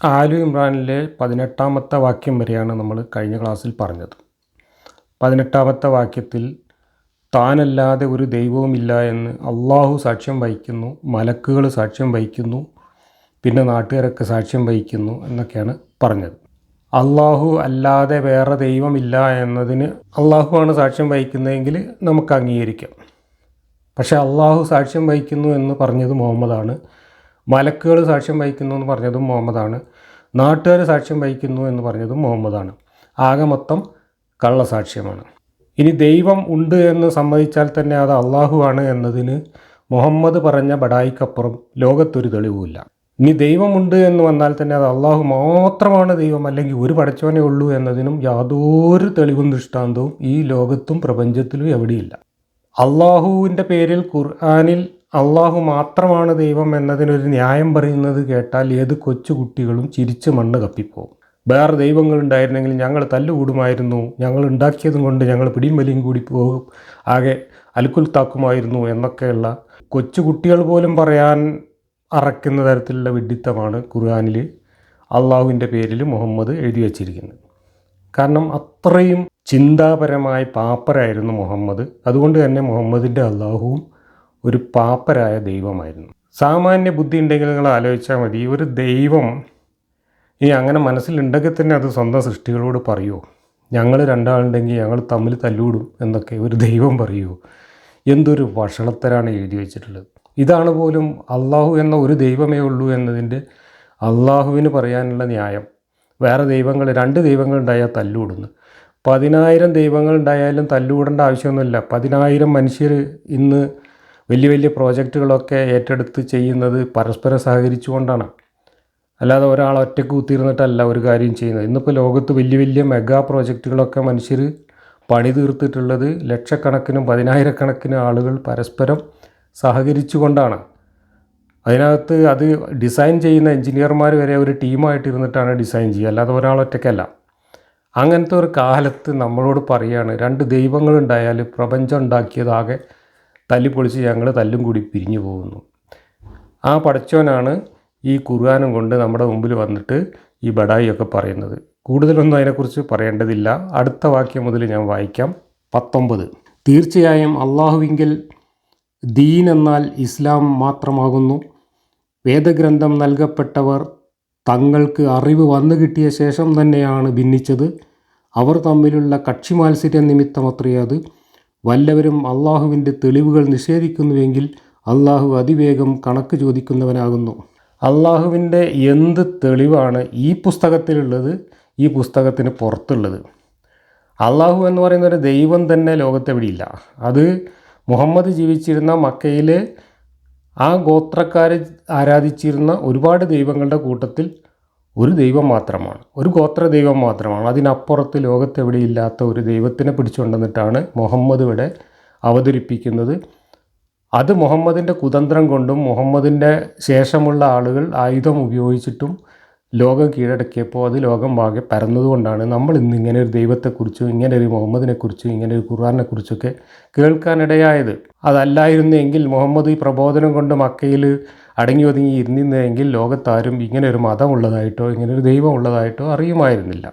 ആലു ഇമ്രാനിലെ 18-ാമത്തെ വാക്യം വരെയാണ് നമ്മൾ കഴിഞ്ഞ ക്ലാസ്സിൽ പറഞ്ഞത്. 18-ാമത്തെ വാക്യത്തിൽ താനല്ലാതെ ഒരു ദൈവവുമില്ല എന്ന് അള്ളാഹു സാക്ഷ്യം വഹിക്കുന്നു, മലക്കുകൾ സാക്ഷ്യം വഹിക്കുന്നു, പിന്നെ നാട്ടുകാരൊക്കെ സാക്ഷ്യം വഹിക്കുന്നു എന്നൊക്കെയാണ് പറഞ്ഞത്. അള്ളാഹു അല്ലാതെ വേറെ ദൈവമില്ല എന്നതിന് അള്ളാഹുവാണ് സാക്ഷ്യം വഹിക്കുന്നതെങ്കിൽ നമുക്ക് അംഗീകരിക്കാം. പക്ഷേ അള്ളാഹു സാക്ഷ്യം വഹിക്കുന്നു എന്ന് പറഞ്ഞത് മുഹമ്മദാണ്, മലക്കുകൾ സാക്ഷ്യം വഹിക്കുന്നു എന്ന് പറഞ്ഞതും മുഹമ്മദാണ്, നാട്ടുകാർ സാക്ഷ്യം വഹിക്കുന്നു എന്ന് പറഞ്ഞതും മുഹമ്മദാണ്. ആകെ മൊത്തം കള്ളസാക്ഷ്യമാണ്. ഇനി ദൈവം ഉണ്ട് എന്ന് സമ്മതിച്ചാൽ തന്നെ അത് അള്ളാഹുവാണ് എന്നതിന് മുഹമ്മദ് പറഞ്ഞ ബടായിക്കപ്പുറം ലോകത്തൊരു തെളിവുമില്ല. ഇനി ദൈവമുണ്ട് എന്ന് വന്നാൽ തന്നെ അത് അള്ളാഹു മാത്രമാണ് ദൈവം, അല്ലെങ്കിൽ ഒരു പടച്ചവനേ ഉള്ളൂ എന്നതിനും യാതൊരു തെളിവും ദൃഷ്ടാന്തവും ഈ ലോകത്തും പ്രപഞ്ചത്തിലും എവിടെയില്ല. അള്ളാഹുവിൻ്റെ പേരിൽ ഖുർആനിൽ അള്ളാഹു മാത്രമാണ് ദൈവം എന്നതിനൊരു ന്യായം പറയുന്നത് കേട്ടാൽ ഏത് കൊച്ചുകുട്ടികളും ചിരിച്ച് മണ്ണ് കപ്പിപ്പോവും. വേറെ ദൈവങ്ങളുണ്ടായിരുന്നെങ്കിൽ ഞങ്ങൾ തല്ലുകൂടുമായിരുന്നു, ഞങ്ങൾ ഉണ്ടാക്കിയതും കൊണ്ട് ഞങ്ങൾ പിടിയും വലിയും കൂടി പോകും, ആകെ അലുക്കുൽ താക്കുമായിരുന്നു എന്നൊക്കെയുള്ള കൊച്ചുകുട്ടികൾ പോലും പറയാൻ അറക്കുന്ന തരത്തിലുള്ള വിഡ്ഢിത്തമാണ് ഖുർആനിൽ അള്ളാഹുവിൻ്റെ പേരിൽ മുഹമ്മദ് എഴുതി വച്ചിരിക്കുന്നത്. കാരണം അത്രയും ചിന്താപരമായി പാപ്പരായിരുന്നു മുഹമ്മദ്. അതുകൊണ്ട് തന്നെ മുഹമ്മദിൻ്റെ അള്ളാഹുവും ഒരു പാപ്പരായ ദൈവമായിരുന്നു. സാമാന്യ ബുദ്ധി ഉണ്ടെങ്കിൽ നിങ്ങൾ ആലോചിച്ചാൽ മതി, ഒരു ദൈവം ഇനി അങ്ങനെ മനസ്സിലുണ്ടെങ്കിൽ തന്നെ അത് സ്വന്തം സൃഷ്ടികളോട് പറയുമോ? ഞങ്ങൾ രണ്ടാളുണ്ടെങ്കിൽ ഞങ്ങൾ തമ്മിൽ തല്ലൂടും എന്നൊക്കെ ഒരു ദൈവം പറയുമോ? എന്തൊരു വഷളത്തരാണ് എഴുതി വച്ചിട്ടുള്ളത്. ഇതാണ് പോലും അള്ളാഹു എന്ന ഒരു ദൈവമേ ഉള്ളൂ എന്നതിൻ്റെ അള്ളാഹുവിന് പറയാനുള്ള ന്യായം. വേറെ ദൈവങ്ങൾ, 2 ദൈവങ്ങളുണ്ടായാൽ തല്ലൂടുന്നു. 10,000 ദൈവങ്ങളുണ്ടായാലും തല്ലൂടേണ്ട ആവശ്യമൊന്നുമില്ല. 10,000 മനുഷ്യർ ഇന്ന് വലിയ വലിയ പ്രോജക്റ്റുകളൊക്കെ ഏറ്റെടുത്ത് ചെയ്യുന്നത് പരസ്പരം സഹകരിച്ചുകൊണ്ടാണ്. അല്ലാതെ ഒരാൾ ഒറ്റയ്ക്ക് കുത്തിയിരുന്നിട്ടല്ല ഒരു കാര്യം ചെയ്യുന്നത്. ഇന്നിപ്പോൾ ലോകത്ത് വലിയ വലിയ മെഗാ പ്രോജക്റ്റുകളൊക്കെ മനുഷ്യർ പണി തീർത്തിട്ടുള്ളത് ലക്ഷക്കണക്കിനും 10,000-കണക്കിന് ആളുകൾ പരസ്പരം സഹകരിച്ചു കൊണ്ടാണ്. അതിനകത്ത് അത് ഡിസൈൻ ചെയ്യുന്ന എൻജിനീയർമാർ വരെ ഒരു ടീമായിട്ട് ഇരുന്നിട്ടാണ് ഡിസൈൻ ചെയ്യുക, അല്ലാതെ ഒരാൾ ഒറ്റയ്ക്കല്ല. അങ്ങനത്തെ ഒരു കാലത്ത് നമ്മളോട് പറയുകയാണ് 2 ദൈവങ്ങളുണ്ടായാൽ പ്രപഞ്ചം ഉണ്ടാക്കിയതാകെ തല്ലിപ്പൊളിച്ച് ഞങ്ങൾ തല്ലും കൂടി പിരിഞ്ഞു പോകുന്നു. ആ പടച്ചവനാണ് ഈ ഖുർആനും കൊണ്ട് നമ്മുടെ മുമ്പിൽ വന്നിട്ട് ഈ ബഡായിയൊക്കെ പറയുന്നത്. കൂടുതലൊന്നും അതിനെക്കുറിച്ച് പറയേണ്ടതില്ല. അടുത്ത വാക്യം മുതൽ ഞാൻ വായിക്കാം. 19. തീർച്ചയായും അള്ളാഹുവിങ്കിൽ ദീൻ എന്നാൽ ഇസ്ലാം മാത്രമാകുന്നു. വേദഗ്രന്ഥം നൽകപ്പെട്ടവർ തങ്ങൾക്ക് അറിവ് വന്നു കിട്ടിയ ശേഷം തന്നെയാണ് ഭിന്നിച്ചത്. അവർ തമ്മിലുള്ള കക്ഷിമാത്സര്യ നിമിത്തമത്രേ അത്. വല്ലവരും അള്ളാഹുവിൻ്റെ തെളിവുകൾ നിഷേധിക്കുന്നുവെങ്കിൽ അള്ളാഹു അതിവേഗം കണക്ക് ചോദിക്കുന്നവനാകുന്നു. അള്ളാഹുവിൻ്റെ എന്ത് തെളിവാണ് ഈ പുസ്തകത്തിലുള്ളത്, ഈ പുസ്തകത്തിന് പുറത്തുള്ളത്? അള്ളാഹു എന്ന് പറയുന്ന ഒരു ദൈവം തന്നെ ലോകത്തെവിടെയില്ല. അത് മുഹമ്മദ് ജീവിച്ചിരുന്ന മക്കയിൽ ആ ഗോത്രക്കാർ ആരാധിച്ചിരുന്ന ഒരുപാട് ദൈവങ്ങളുടെ കൂട്ടത്തിൽ ഒരു ദൈവം മാത്രമാണ്, ഒരു ഗോത്ര ദൈവം മാത്രമാണ്. അതിനപ്പുറത്ത് ലോകത്തെവിടെയില്ലാത്ത ഒരു ദൈവത്തിനെ പിടിച്ചുകൊണ്ടുവന്നിട്ടാണ് മുഹമ്മദ് ഇവിടെ അവതരിപ്പിക്കുന്നത്. അത് മുഹമ്മദിൻ്റെ കുതന്ത്രം കൊണ്ടും മുഹമ്മദിൻ്റെ ശേഷമുള്ള ആളുകൾ ആയുധം ഉപയോഗിച്ചിട്ടും ലോകം കീഴടക്കിയപ്പോൾ അത് ലോകം ആകെ പരന്നതുകൊണ്ടാണ് നമ്മൾ ഇന്ന് ഇങ്ങനെ ഒരു ദൈവത്തെക്കുറിച്ചും ഇങ്ങനെ ഒരു മുഹമ്മദിനെക്കുറിച്ചും ഇങ്ങനെ ഒരു ഖുർആനെക്കുറിച്ചൊക്കെ കേൾക്കാനിടയായത്. അതല്ലായിരുന്നെങ്കിൽ മുഹമ്മദ് ഈ പ്രബോധനം കൊണ്ട് മക്കയിൽ അടങ്ങി ഒതുങ്ങി ഇരുന്നിരുന്നെങ്കിൽ ലോകത്താരും ഇങ്ങനെ ഒരു മതമുള്ളതായിട്ടോ ഇങ്ങനെ ഒരു ദൈവം ഉള്ളതായിട്ടോ അറിയുമായിരുന്നില്ല.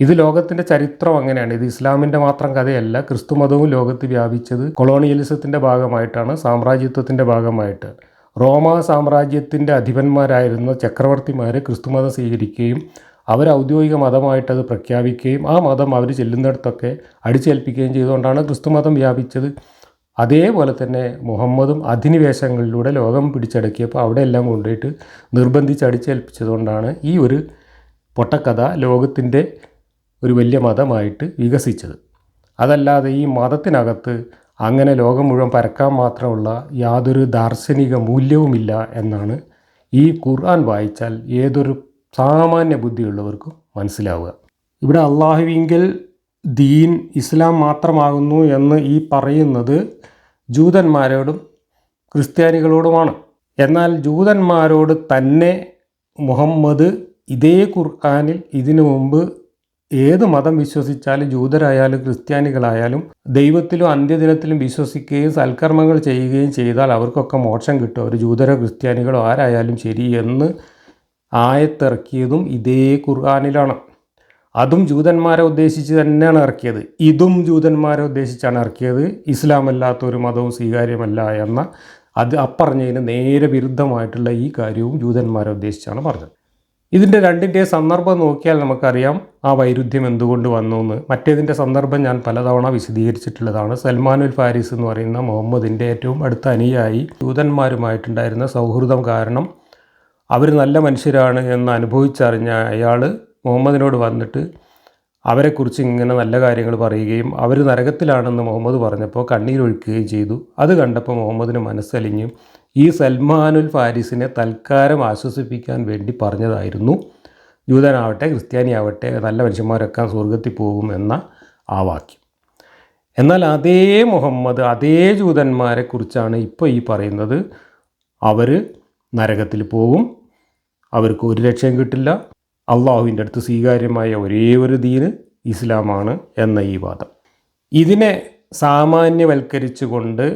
ഇത് ലോകത്തിൻ്റെ ചരിത്രം അങ്ങനെയാണ്. ഇത് ഇസ്ലാമിൻ്റെ മാത്രം കഥയല്ല. ക്രിസ്തു മതവും ലോകത്ത് വ്യാപിച്ചത് കൊളോണിയലിസത്തിൻ്റെ ഭാഗമായിട്ടാണ്, സാമ്രാജ്യത്വത്തിൻ്റെ ഭാഗമായിട്ട്. റോമ സാമ്രാജ്യത്തിൻ്റെ അധിപന്മാരായിരുന്ന ചക്രവർത്തിമാർ ക്രിസ്തുമതം സ്വീകരിക്കുകയും അവർ ഔദ്യോഗിക മതമായിട്ടത് പ്രഖ്യാപിക്കുകയും ആ മതം അവർ ചെല്ലുന്നിടത്തൊക്കെ അടിച്ചേൽപ്പിക്കുകയും ചെയ്തുകൊണ്ടാണ് ക്രിസ്തുമതം വ്യാപിച്ചത്. അതേപോലെ തന്നെ മുഹമ്മദും അധിനിവേശങ്ങളിലൂടെ ലോകം പിടിച്ചടക്കിയപ്പോൾ അവിടെയെല്ലാം കൊണ്ടുപോയിട്ട് നിർബന്ധിച്ച് അടിച്ചേൽപ്പിച്ചതുകൊണ്ടാണ് ഈ ഒരു പൊട്ടക്കഥ ലോകത്തിൻ്റെ ഒരു വലിയ മതമായിട്ട് വികസിച്ചത്. അതല്ലാതെ ഈ മതത്തിനകത്ത് അങ്ങനെ ലോകം മുഴുവൻ പരക്കാൻ മാത്രമുള്ള യാതൊരു ദാർശനിക മൂല്യവുമില്ല എന്നാണ് ഈ ഖുർആൻ വായിച്ചാൽ ഏതൊരു സാമാന്യ ബുദ്ധിയുള്ളവർക്കും മനസ്സിലാവുക. ഇവിടെ അള്ളാഹുവിങ്കിൽ ദീൻ ഇസ്ലാം മാത്രമാകുന്നു എന്ന് ഈ പറയുന്നത് ജൂതന്മാരോടും ക്രിസ്ത്യാനികളോടുമാണ്. എന്നാൽ ജൂതന്മാരോട് തന്നെ മുഹമ്മദ് ഇതേ ഖുർആനിൽ ഇതിനു മുമ്പ് ഏത് മതം വിശ്വസിച്ചാലും ജൂതരായാലും ക്രിസ്ത്യാനികളായാലും ദൈവത്തിലും അന്ത്യദിനത്തിലും വിശ്വസിക്കുകയും സൽക്കർമ്മങ്ങൾ ചെയ്യുകയും ചെയ്താൽ അവർക്കൊക്കെ മോക്ഷം കിട്ടും, അവർ ജൂതരോ ക്രിസ്ത്യാനികളോ ആരായാലും ശരി എന്ന് ആയത്തിറക്കിയതും ഇതേ ഖുർആനിലാണ്. അതും ജൂതന്മാരെ ഉദ്ദേശിച്ച് തന്നെയാണ് ഇറക്കിയത്. ഇതും ജൂതന്മാരെ ഉദ്ദേശിച്ചാണ് ഇറക്കിയത്. ഇസ്ലാം അല്ലാത്ത ഒരു മതവും സ്വീകാര്യമല്ല എന്ന അത് അപ്പറഞ്ഞതിന് നേരെ വിരുദ്ധമായിട്ടുള്ള ഈ കാര്യവും ജൂതന്മാരെ ഉദ്ദേശിച്ചാണ് പറഞ്ഞത്. ഇതിൻ്റെ രണ്ടിൻ്റെ സന്ദർഭം നോക്കിയാൽ നമുക്കറിയാം ആ വൈരുദ്ധ്യം എന്തുകൊണ്ട് വന്നു എന്ന്. മറ്റേതിൻ്റെ സന്ദർഭം ഞാൻ പലതവണ വിശദീകരിച്ചിട്ടുള്ളതാണ്. സൽമാനുൽ ഫാരിസ് എന്ന് പറയുന്ന മുഹമ്മദിൻ്റെ ഏറ്റവും അടുത്ത അനുയായി ജൂതന്മാരുമായിട്ടുണ്ടായിരുന്ന സൗഹൃദം കാരണം അവർ നല്ല മനുഷ്യരാണ് എന്ന് അനുഭവിച്ചറിഞ്ഞ അയാൾ മുഹമ്മദിനോട് വന്നിട്ട് അവരെക്കുറിച്ച് ഇങ്ങനെ നല്ല കാര്യങ്ങൾ പറയുകയും അവർ നരകത്തിലാണെന്ന് മുഹമ്മദ് പറഞ്ഞപ്പോൾ കണ്ണീരൊഴുക്കുകയും ചെയ്തു. അത് കണ്ടപ്പോൾ മുഹമ്മദിന് മനസ്സലിഞ്ഞു ഈ സൽമാനുൽ ഫാരിസിനെ തൽക്കാലം ആശ്വസിപ്പിക്കാൻ വേണ്ടി പറഞ്ഞതായിരുന്നു ജൂതനാവട്ടെ ക്രിസ്ത്യാനിയാവട്ടെ നല്ല മനുഷ്യന്മാരൊക്കെ സ്വർഗത്തിൽ പോകും എന്ന ആ വാക്യം. എന്നാൽ അതേ മുഹമ്മദ് അതേ ജൂതന്മാരെക്കുറിച്ചാണ് ഇപ്പോൾ ഈ പറയുന്നത്. അവർ നരകത്തിൽ പോകും, അവർക്ക് ഒരു രക്ഷയും കിട്ടില്ല, അള്ളാഹുവിൻ്റെ അടുത്ത് സ്വീകാര്യമായ ഒരേ ഒരു ദീന് ഇസ്ലാമാണ് എന്ന ഈ വാദം. ഇതിനെ സാമാന്യവൽക്കരിച്ചുകൊണ്ട്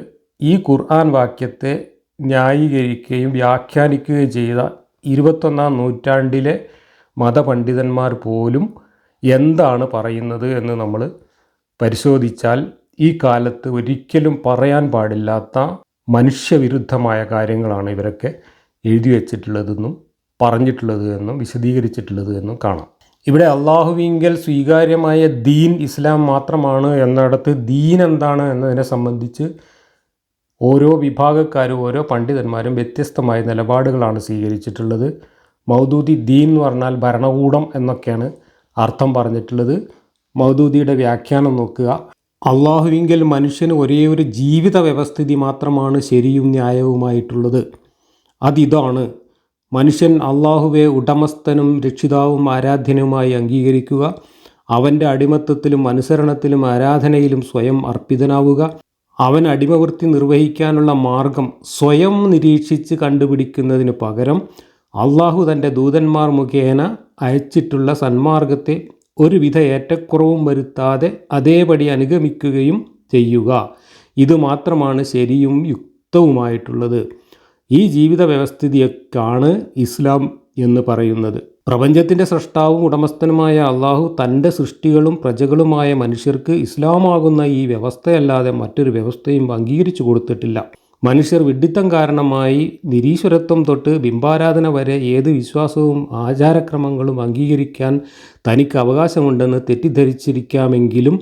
ഈ ഖുർആൻ വാക്യത്തെ ന്യായീകരിക്കുകയും വ്യാഖ്യാനിക്കുകയും ചെയ്ത 21-ാം നൂറ്റാണ്ടിലെ മതപണ്ഡിതന്മാർ പോലും എന്താണ് പറയുന്നത് എന്ന് നമ്മൾ പരിശോധിച്ചാൽ ഈ കാലത്ത് ഒരിക്കലും പറയാൻ പാടില്ലാത്ത മനുഷ്യവിരുദ്ധമായ കാര്യങ്ങളാണ് ഇവരൊക്കെ എഴുതി വച്ചിട്ടുള്ളതെന്നും പറഞ്ഞിട്ടുള്ളത് എന്നും വിശദീകരിച്ചിട്ടുള്ളത് എന്നും കാണാം. ഇവിടെ അള്ളാഹുവിങ്കൽ സ്വീകാര്യമായ ദീൻ ഇസ്ലാം മാത്രമാണ് എന്നിടത്ത് ദീൻ എന്താണ് എന്നതിനെ സംബന്ധിച്ച് ഓരോ വിഭാഗക്കാരും ഓരോ പണ്ഡിതന്മാരും വ്യത്യസ്തമായ നിലപാടുകളാണ് സ്വീകരിച്ചിട്ടുള്ളത്. മൗദൂദി ദീൻ എന്ന് പറഞ്ഞാൽ ഭരണകൂടം എന്നൊക്കെയാണ് അർത്ഥം പറഞ്ഞിട്ടുള്ളത്. മൗദൂദിയുടെ വ്യാഖ്യാനം നോക്കുക. അള്ളാഹുവിങ്കൽ മനുഷ്യന് ഒരേ ഒരു ജീവിത വ്യവസ്ഥിതി മാത്രമാണ് ശരിയും ന്യായവുമായിട്ടുള്ളത്. അതിതാണ് മനുഷ്യൻ അള്ളാഹുവെ ഉടമസ്ഥനും രക്ഷിതാവും ആരാധ്യനുമായി അംഗീകരിക്കുക, അവൻ്റെ അടിമത്തത്തിലും അനുസരണത്തിലും ആരാധനയിലും സ്വയം അർപ്പിതനാവുക, അവൻ അടിമവൃത്തി നിർവഹിക്കാനുള്ള മാർഗം സ്വയം നിരീക്ഷിച്ച് കണ്ടുപിടിക്കുന്നതിന് പകരം അള്ളാഹു തൻ്റെ ദൂതന്മാർ മുഖേന അയച്ചിട്ടുള്ള സന്മാർഗത്തെ ഒരുവിധ ഏറ്റക്കുറവും വരുത്താതെ അതേപടി അനുഗമിക്കുകയും ചെയ്യുക. ഇതുമാത്രമാണ് ശരിയും യുക്തവുമായിട്ടുള്ളത്. ഈ ജീവിത വ്യവസ്ഥിതിയൊക്കെയാണ് ഇസ്ലാം എന്ന് പറയുന്നത്. പ്രപഞ്ചത്തിൻ്റെ സൃഷ്ടാവും ഉടമസ്ഥനുമായ അള്ളാഹു തൻ്റെ സൃഷ്ടികളും പ്രജകളുമായ മനുഷ്യർക്ക് ഇസ്ലാമാകുന്ന ഈ വ്യവസ്ഥയല്ലാതെ മറ്റൊരു വ്യവസ്ഥയും അംഗീകരിച്ചു കൊടുത്തിട്ടില്ല. മനുഷ്യർ വിഡ്ഢിത്തം കാരണമായി നിരീശ്വരത്വം തൊട്ട് ബിംബാരാധന വരെ ഏത് വിശ്വാസവും ആചാരക്രമങ്ങളും അംഗീകരിക്കാൻ തനിക്ക് അവകാശമുണ്ടെന്ന് തെറ്റിദ്ധരിച്ചിരിക്കാമെങ്കിലും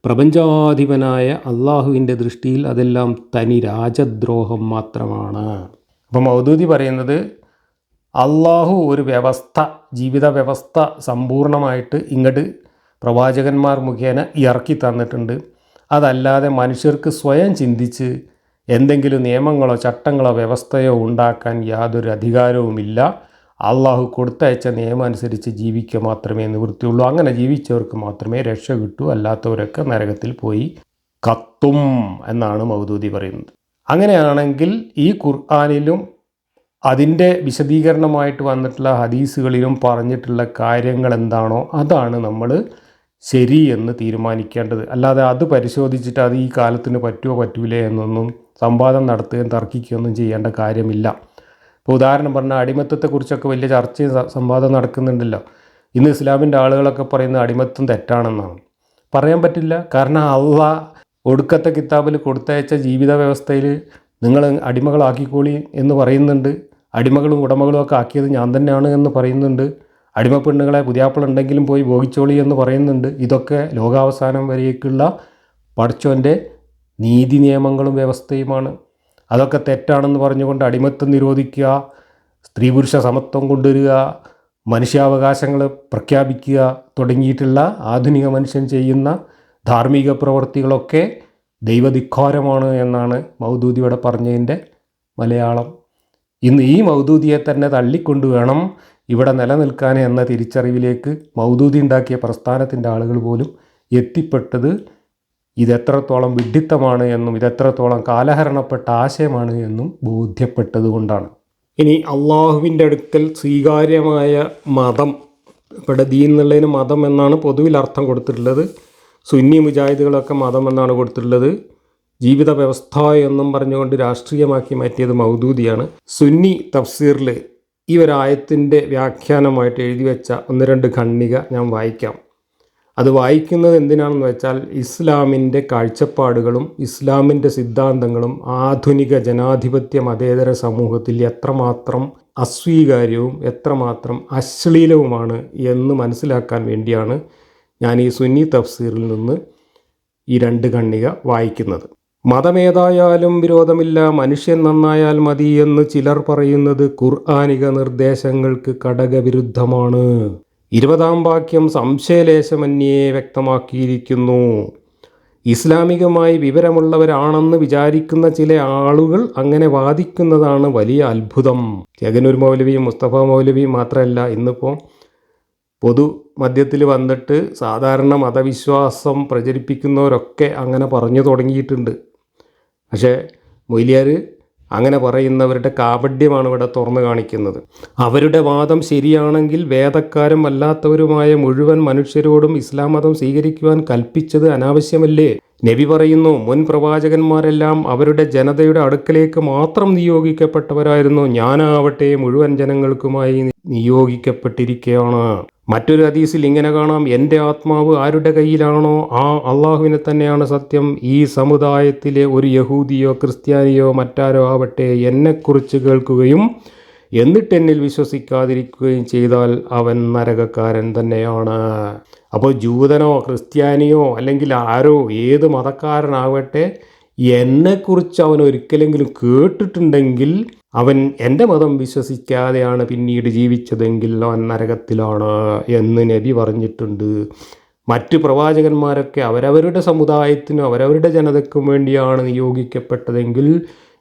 പ്രപഞ്ചാധിപനായ അള്ളാഹുവിൻ്റെ ദൃഷ്ടിയിൽ അതെല്ലാം തനി രാജദ്രോഹം മാത്രമാണ്. അപ്പോൾ മൗദൂദി പറയുന്നത് അള്ളാഹു ഒരു വ്യവസ്ഥ, ജീവിത വ്യവസ്ഥ സമ്പൂർണ്ണമായിട്ട് ഇങ്ങോട്ട് പ്രവാചകന്മാർ മുഖേന ഇറക്കി തന്നിട്ടുണ്ട്. അതല്ലാതെ മനുഷ്യർക്ക് സ്വയം ചിന്തിച്ച് എന്തെങ്കിലും നിയമങ്ങളോ ചട്ടങ്ങളോ വ്യവസ്ഥയോ ഉണ്ടാക്കാൻ യാതൊരു അധികാരവുമില്ല. അള്ളാഹു കൊടുത്തയച്ച നിയമം അനുസരിച്ച് ജീവിക്കുക മാത്രമേ നിവൃത്തിയുള്ളൂ. അങ്ങനെ ജീവിച്ചവർക്ക് മാത്രമേ രക്ഷ കിട്ടൂ, അല്ലാത്തവരൊക്കെ നരകത്തിൽ പോയി കത്തും എന്നാണ് മൗദൂദി പറയുന്നത്. അങ്ങനെയാണെങ്കിൽ ഈ ഖുർആനിലും അതിൻ്റെ വിശദീകരണമായിട്ട് വന്നിട്ടുള്ള ഹദീസുകളിലും പറഞ്ഞിട്ടുള്ള കാര്യങ്ങൾ എന്താണോ അതാണ് നമ്മൾ ശരി എന്ന് തീരുമാനിക്കേണ്ടത്. അല്ലാതെ അത് പരിശോധിച്ചിട്ട് അത് ഈ കാലത്തിന് പറ്റുമോ പറ്റൂലേ എന്നൊന്നും സംവാദം നടത്തുകയും തർക്കിക്കുകയൊന്നും ചെയ്യേണ്ട കാര്യമില്ല. ഇപ്പോൾ ഉദാഹരണം പറഞ്ഞാൽ അടിമത്തത്തെക്കുറിച്ചൊക്കെ വലിയ ചർച്ചയും സംവാദം നടക്കുന്നുണ്ടല്ലോ. ഇന്ന് ഇസ്ലാമിൻ്റെ ആളുകളൊക്കെ പറയുന്ന അടിമത്തം തെറ്റാണെന്നാണ്. പറയാൻ പറ്റില്ല. കാരണം അള്ളാഹ് ഒടുക്കത്തെ കിതാബിൽ കൊടുത്തയച്ച ജീവിത വ്യവസ്ഥയിൽ നിങ്ങൾ അടിമകളാക്കിക്കോളി എന്ന് പറയുന്നുണ്ട്. അടിമകളും ഉടമകളും ഒക്കെ ആക്കിയത് ഞാൻ തന്നെയാണ് എന്ന് പറയുന്നുണ്ട്. അടിമ പെണ്ണുങ്ങളെ പുതിയാപ്പിളുണ്ടെങ്കിലും പോയി ഭോഗിച്ചോളി എന്ന് പറയുന്നുണ്ട്. ഇതൊക്കെ ലോകാവസാനം വരേക്കുള്ള പടച്ചോൻ്റെ നീതി നിയമങ്ങളും വ്യവസ്ഥയുമാണ്. അതൊക്കെ തെറ്റാണെന്ന് പറഞ്ഞുകൊണ്ട് അടിമത്തം നിരോധിക്കുക, സ്ത്രീ പുരുഷ സമത്വം കൊണ്ടുവരിക, മനുഷ്യാവകാശങ്ങൾ പ്രഖ്യാപിക്കുക തുടങ്ങിയിട്ടുള്ള ആധുനിക മനുഷ്യൻ ചെയ്യുന്ന ധാർമ്മിക പ്രവൃത്തികളൊക്കെ ദൈവധിക്കാരമാണ് എന്നാണ് മൗദൂദിയുടെ പറഞ്ഞതിൻ്റെ മലയാളം. ഇന്ന് ഈ മൗദൂദിയെ തന്നെ തള്ളിക്കൊണ്ട് വേണം ഇവിടെ നിലനിൽക്കാൻ എന്ന തിരിച്ചറിവിലേക്ക് മൗദൂദി ഉണ്ടാക്കിയ പ്രസ്ഥാനത്തിൻ്റെ ആളുകൾ പോലും എത്തിപ്പെട്ടത് ഇതെത്രത്തോളം വിഡ്ഢിത്തമാണ് എന്നും ഇതെത്രത്തോളം കാലഹരണപ്പെട്ട ആശയമാണ് എന്നും ബോധ്യപ്പെട്ടതുകൊണ്ടാണ്. ഇനി അള്ളാഹുവിൻ്റെ അടുക്കൽ സ്വീകാര്യമായ മതം, ഇവിടെ ദീൻ എന്നുള്ളതിന് മതം എന്നാണ് പൊതുവിൽ അർത്ഥം കൊടുത്തിട്ടുള്ളത്. സുന്നി മുജാഹിദുകളൊക്കെ മതം എന്നാണ് കൊടുത്തിട്ടുള്ളത്. ജീവിത വ്യവസ്ഥ എന്നും പറഞ്ഞുകൊണ്ട് രാഷ്ട്രീയമാക്കി മാറ്റിയത് മൗദൂദിയാണ്. സുന്നി തഫ്സീറിൽ ഈ ഒരായത്തിൻ്റെ വ്യാഖ്യാനമായിട്ട് എഴുതി വെച്ച 1-2 ഖണ്ഡിക ഞാൻ വായിക്കാം. അത് വായിക്കുന്നത് എന്തിനാണെന്ന് വെച്ചാൽ ഇസ്ലാമിൻ്റെ കാഴ്ചപ്പാടുകളും ഇസ്ലാമിൻ്റെ സിദ്ധാന്തങ്ങളും ആധുനിക ജനാധിപത്യ മതേതര സമൂഹത്തിൽ എത്രമാത്രം അസ്വീകാര്യവും എത്രമാത്രം അശ്ലീലവുമാണ് എന്ന് മനസ്സിലാക്കാൻ വേണ്ടിയാണ് ഞാൻ ഈ സുന്നി തഫ്സീറിൽ നിന്ന് ഈ 2 ഖണ്ഡിക വായിക്കുന്നത്. മതമേതായാലും വിരോധമില്ല, മനുഷ്യൻ നന്നായാൽ മതി എന്ന് ചിലർ പറയുന്നത് ഖുർആനിക നിർദ്ദേശങ്ങൾക്ക് കടകവിരുദ്ധമാണ്. 20-ാം വാക്യം സംശയലേശമന്യേ വ്യക്തമാക്കിയിരിക്കുന്നു. ഇസ്ലാമികമായി വിവരമുള്ളവരാണെന്ന് വിചാരിക്കുന്ന ചില ആളുകൾ അങ്ങനെ വാദിക്കുന്നതാണ് വലിയ അത്ഭുതം. ചെകനൂർ മൗലവിയും മുസ്തഫ മൗലവിയും മാത്രമല്ല, ഇന്നിപ്പോൾ പൊതു മധ്യത്തിൽ വന്നിട്ട് സാധാരണ മതവിശ്വാസം പ്രചരിപ്പിക്കുന്നവരൊക്കെ അങ്ങനെ പറഞ്ഞു തുടങ്ങിയിട്ടുണ്ട്. പക്ഷേ മൊയ്ലിയാർ അങ്ങനെ പറയുന്നവരുടെ കാപഢ്യമാണ് ഇവിടെ തുറന്നു കാണിക്കുന്നത്. അവരുടെ വാദം ശരിയാണെങ്കിൽ വേദക്കാരും അല്ലാത്തവരുമായ മുഴുവൻ മനുഷ്യരോടും ഇസ്ലാം മതം സ്വീകരിക്കുവാൻ കൽപ്പിച്ചത് അനാവശ്യമല്ലേ? നബി പറയുന്നു, മുൻ പ്രവാചകന്മാരെല്ലാം അവരുടെ ജനതയുടെ അടുക്കലേക്ക് മാത്രം നിയോഗിക്കപ്പെട്ടവരായിരുന്നു. ഞാനാവട്ടെ മുഴുവൻ ജനങ്ങൾക്കുമായി നിയോഗിക്കപ്പെട്ടിരിക്കുകയാണ്. മറ്റൊരു ഹദീസിൽ ഇങ്ങനെ കാണാം, എൻ്റെ ആത്മാവ് ആരുടെ കയ്യിലാണോ ആ അള്ളാഹുവിനെ തന്നെയാണ് സത്യം. ഈ സമുദായത്തിലെ ഒരു യഹൂദിയോ ക്രിസ്ത്യാനിയോ മറ്റാരോ ആവട്ടെ എന്നെക്കുറിച്ച് കേൾക്കുകയും എന്നിട്ട് എന്നിൽ വിശ്വസിക്കാതിരിക്കുകയും ചെയ്താൽ അവൻ നരകക്കാരൻ തന്നെയാണ്. അപ്പോൾ ജൂതനോ ക്രിസ്ത്യാനിയോ അല്ലെങ്കിൽ ആരോ ഏത് മതക്കാരനാവട്ടെ എന്നെക്കുറിച്ച് അവൻ ഒരിക്കലെങ്കിലും കേട്ടിട്ടുണ്ടെങ്കിൽ അവൻ എൻ്റെ മതം വിശ്വസിക്കാതെയാണ് പിന്നീട് ജീവിച്ചതെങ്കിൽ അവൻ നരകത്തിലാണ് എന്ന് നബി പറഞ്ഞിട്ടുണ്ട്. മറ്റ് പ്രവാചകന്മാരൊക്കെ അവരവരുടെ സമുദായത്തിനും അവരവരുടെ ജനതയ്ക്കും വേണ്ടിയാണ് നിയോഗിക്കപ്പെട്ടതെങ്കിൽ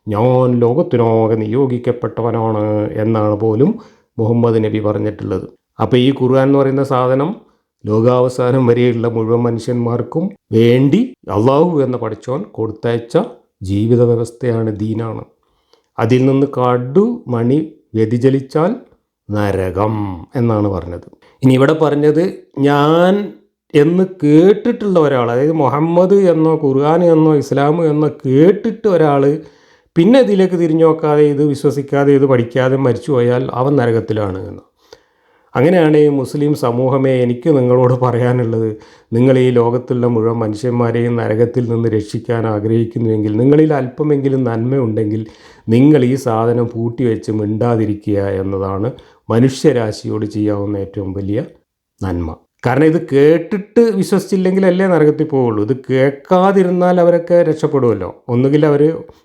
ഞാൻ ലോകത്തിനാകെ നിയോഗിക്കപ്പെട്ടവനാണ് എന്നാണ് പോലും മുഹമ്മദ് നബി പറഞ്ഞിട്ടുള്ളത്. അപ്പോൾ ഈ ഖുർആൻ എന്ന് പറയുന്ന സാധനം ലോകാവസാനം വരെയുള്ള മുഴുവൻ മനുഷ്യന്മാർക്കും വേണ്ടി അള്ളാഹു എന്ന പഠിച്ചോൻ കൊടുത്തയച്ച ജീവിത വ്യവസ്ഥയാണ്, ദീനാണ്. അതിൽ നിന്ന് കടുമണി വ്യതിചലിച്ചാൽ നരകം എന്നാണ് പറഞ്ഞത്. ഇനി ഇവിടെ പറഞ്ഞത് ഞാൻ എന്ന് കേട്ടിട്ടുള്ള ഒരാൾ, അതായത് മുഹമ്മദ് എന്നോ ഖുർആൻ എന്നോ ഇസ്ലാം എന്നോ കേട്ടിട്ട് ഒരാൾ പിന്നെ ഇതിലേക്ക് തിരിഞ്ഞു നോക്കാതെ ഇത് വിശ്വസിക്കാതെ ഇത് പഠിക്കാതെ മരിച്ചു പോയാൽ അവൻ നരകത്തിലാണ് എന്ന്. അങ്ങനെയാണ് ഈ മുസ്ലിം സമൂഹമേ എനിക്ക് നിങ്ങളോട് പറയാനുള്ളത്, നിങ്ങൾ ഈ ലോകത്തുള്ള മുഴുവൻ മനുഷ്യന്മാരെയും നരകത്തിൽ നിന്ന് രക്ഷിക്കാൻ ആഗ്രഹിക്കുന്നുവെങ്കിൽ, നിങ്ങളിൽ അല്പമെങ്കിലും നന്മയുണ്ടെങ്കിൽ നിങ്ങൾ ഈ സാധനം പൂട്ടിവെച്ച് മിണ്ടാതിരിക്കുക എന്നതാണ് മനുഷ്യരാശിയോട് ചെയ്യാവുന്ന ഏറ്റവും വലിയ നന്മ. കാരണം ഇത് കേട്ടിട്ട് വിശ്വസിച്ചില്ലെങ്കിലല്ലേ നരകത്തിൽ പോവുള്ളൂ. ഇത് കേൾക്കാതിരുന്നാൽ അവരൊക്കെ രക്ഷപ്പെടുമല്ലോ. ഒന്നുകിൽ അവർ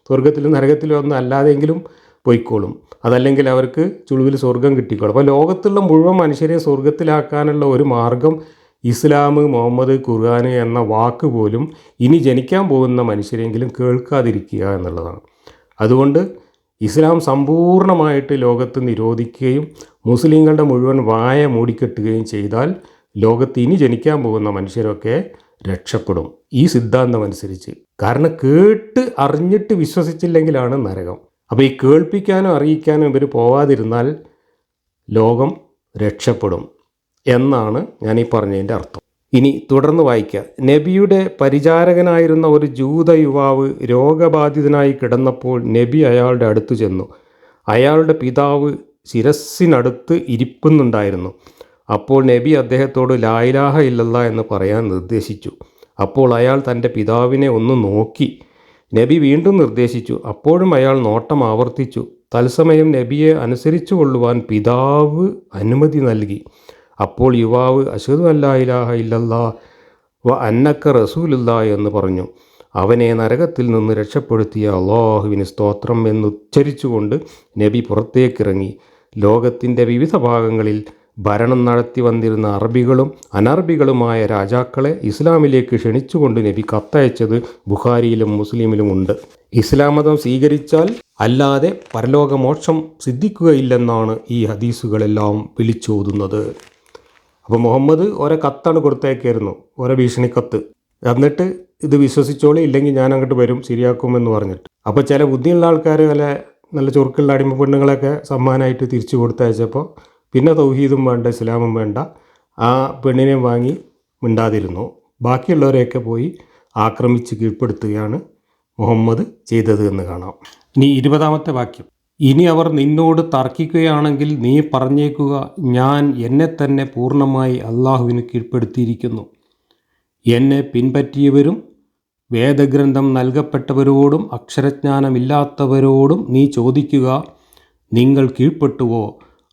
സ്വർഗത്തിലും നരകത്തിലും ഒന്നും അല്ലാതെങ്കിലും പോയിക്കോളും, അതല്ലെങ്കിൽ അവർക്ക് ചുളുവിൽ സ്വർഗം കിട്ടിക്കോളും. അപ്പോൾ ലോകത്തുള്ള മുഴുവൻ മനുഷ്യരെ സ്വർഗത്തിലാക്കാനുള്ള ഒരു മാർഗം ഇസ്ലാം, മുഹമ്മദ്, ഖുർആൻ എന്ന വാക്ക് പോലും ഇനി ജനിക്കാൻ പോകുന്ന മനുഷ്യരെങ്കിലും കേൾക്കാതിരിക്കുക എന്നുള്ളതാണ്. അതുകൊണ്ട് ഇസ്ലാം സമ്പൂർണ്ണമായിട്ട് ലോകത്ത് നിരോധിക്കുകയും മുസ്ലിങ്ങളുടെ മുഴുവൻ വായ മൂടിക്കെട്ടുകയും ചെയ്താൽ ലോകത്ത് ഇനി ജനിക്കാൻ പോകുന്ന മനുഷ്യരൊക്കെ രക്ഷപ്പെടും ഈ സിദ്ധാന്തം അനുസരിച്ച്. കാരണം കേട്ട് അറിഞ്ഞിട്ട് വിശ്വസിച്ചില്ലെങ്കിലാണ് നരകം. അപ്പോൾ ഈ കേൾപ്പിക്കാനും അറിയിക്കാനും ഇവർ പോവാതിരുന്നാൽ ലോകം രക്ഷപ്പെടും എന്നാണ് ഞാൻ ഈ പറഞ്ഞതിൻ്റെ അർത്ഥം. ഇനി തുടർന്ന് വായിക്കുക. നബിയുടെ പരിചാരകനായിരുന്ന ഒരു ജൂത യുവാവ് രോഗബാധിതനായി കിടന്നപ്പോൾ നബി അയാളുടെ അടുത്ത് ചെന്നു. അയാളുടെ പിതാവ് ശിരസ്സിനടുത്ത് ഇരിക്കുന്നുണ്ടായിരുന്നു. അപ്പോൾ നബി അദ്ദേഹത്തോട് ലാ ഇലാഹ ഇല്ലല്ലാ എന്ന് പറയാൻ നിർദ്ദേശിച്ചു. അപ്പോൾ അയാൾ തൻ്റെ പിതാവിനെ ഒന്ന് നോക്കി. നബി വീണ്ടും നിർദ്ദേശിച്ചു. അപ്പോഴും അയാൾ നോട്ടം ആവർത്തിച്ചു. തത്സമയം നബിയെ അനുസരിച്ചു കൊള്ളുവാൻ പിതാവ് അനുമതി നൽകി. അപ്പോൾ യുവാവ് അശ്ഹദു അല്ലാ ഇലാഹ ഇല്ലല്ലാ വ അന്നക റസൂലുള്ളാ എന്ന് പറഞ്ഞു. അവനെ നരകത്തിൽ നിന്ന് രക്ഷപ്പെടുത്തിയ അള്ളാഹുവിന് സ്തോത്രം എന്നുച്ചരിച്ചുകൊണ്ട് നബി പുറത്തേക്കിറങ്ങി. ലോകത്തിൻ്റെ വിവിധ ഭാഗങ്ങളിൽ ഭരണം നടത്തി വന്നിരുന്ന അറബികളും അനർബികളുമായ രാജാക്കളെ ഇസ്ലാമിലേക്ക് ക്ഷണിച്ചുകൊണ്ട് നബി കത്തയച്ചത് ബുഖാരിയിലും മുസ്ലിമിലും ഉണ്ട്. ഇസ്ലാം മതം സ്വീകരിച്ചാൽ അല്ലാതെ പരലോകമോക്ഷം സിദ്ധിക്കുകയില്ലെന്നാണ് ഈ ഹദീസുകളെല്ലാം വിളിച്ചോതുന്നത്. അപ്പോൾ മുഹമ്മദ് ഓരോ കത്താണ് കൊടുത്തേക്കായിരുന്നു, ഓരോ ഭീഷണിക്കത്ത്. എന്നിട്ട് ഇത് വിശ്വസിച്ചോളി, ഇല്ലെങ്കിൽ ഞാൻ അങ്ങോട്ട് വരും ശരിയാക്കുമെന്ന് പറഞ്ഞിട്ട്. അപ്പോൾ ചില ബുദ്ധിയുള്ള ആൾക്കാർ നല്ല ചുരുക്കുള്ള അടിമ പെണ്ണുങ്ങളൊക്കെ സമ്മാനമായിട്ട് തിരിച്ചു കൊടുത്തയച്ചപ്പോൾ പിന്നെ തൗഹീദും വേണ്ട ഇസ്ലാമും വേണ്ട, ആ പെണ്ണിനെ വാങ്ങി മിണ്ടാതിരുന്നു. ബാക്കിയുള്ളവരെയൊക്കെ പോയി ആക്രമിച്ച് കീഴ്പ്പെടുത്തുകയാണ് മുഹമ്മദ് ചെയ്തത് എന്ന് കാണാം. ഇനി 20-ാമത്തെ വാക്യം. ഇനി അവർ നിന്നോട് തർക്കിക്കുകയാണെങ്കിൽ നീ പറഞ്ഞേക്കുക, ഞാൻ എന്നെ തന്നെ പൂർണ്ണമായി അള്ളാഹുവിന് കീഴ്പ്പെടുത്തിയിരിക്കുന്നു. എന്നെ പിൻപറ്റിയവരും വേദഗ്രന്ഥം നൽകപ്പെട്ടവരോടും അക്ഷരജ്ഞാനമില്ലാത്തവരോടും നീ ചോദിക്കുക, നിങ്ങൾ കീഴ്പ്പെട്ടുവോ?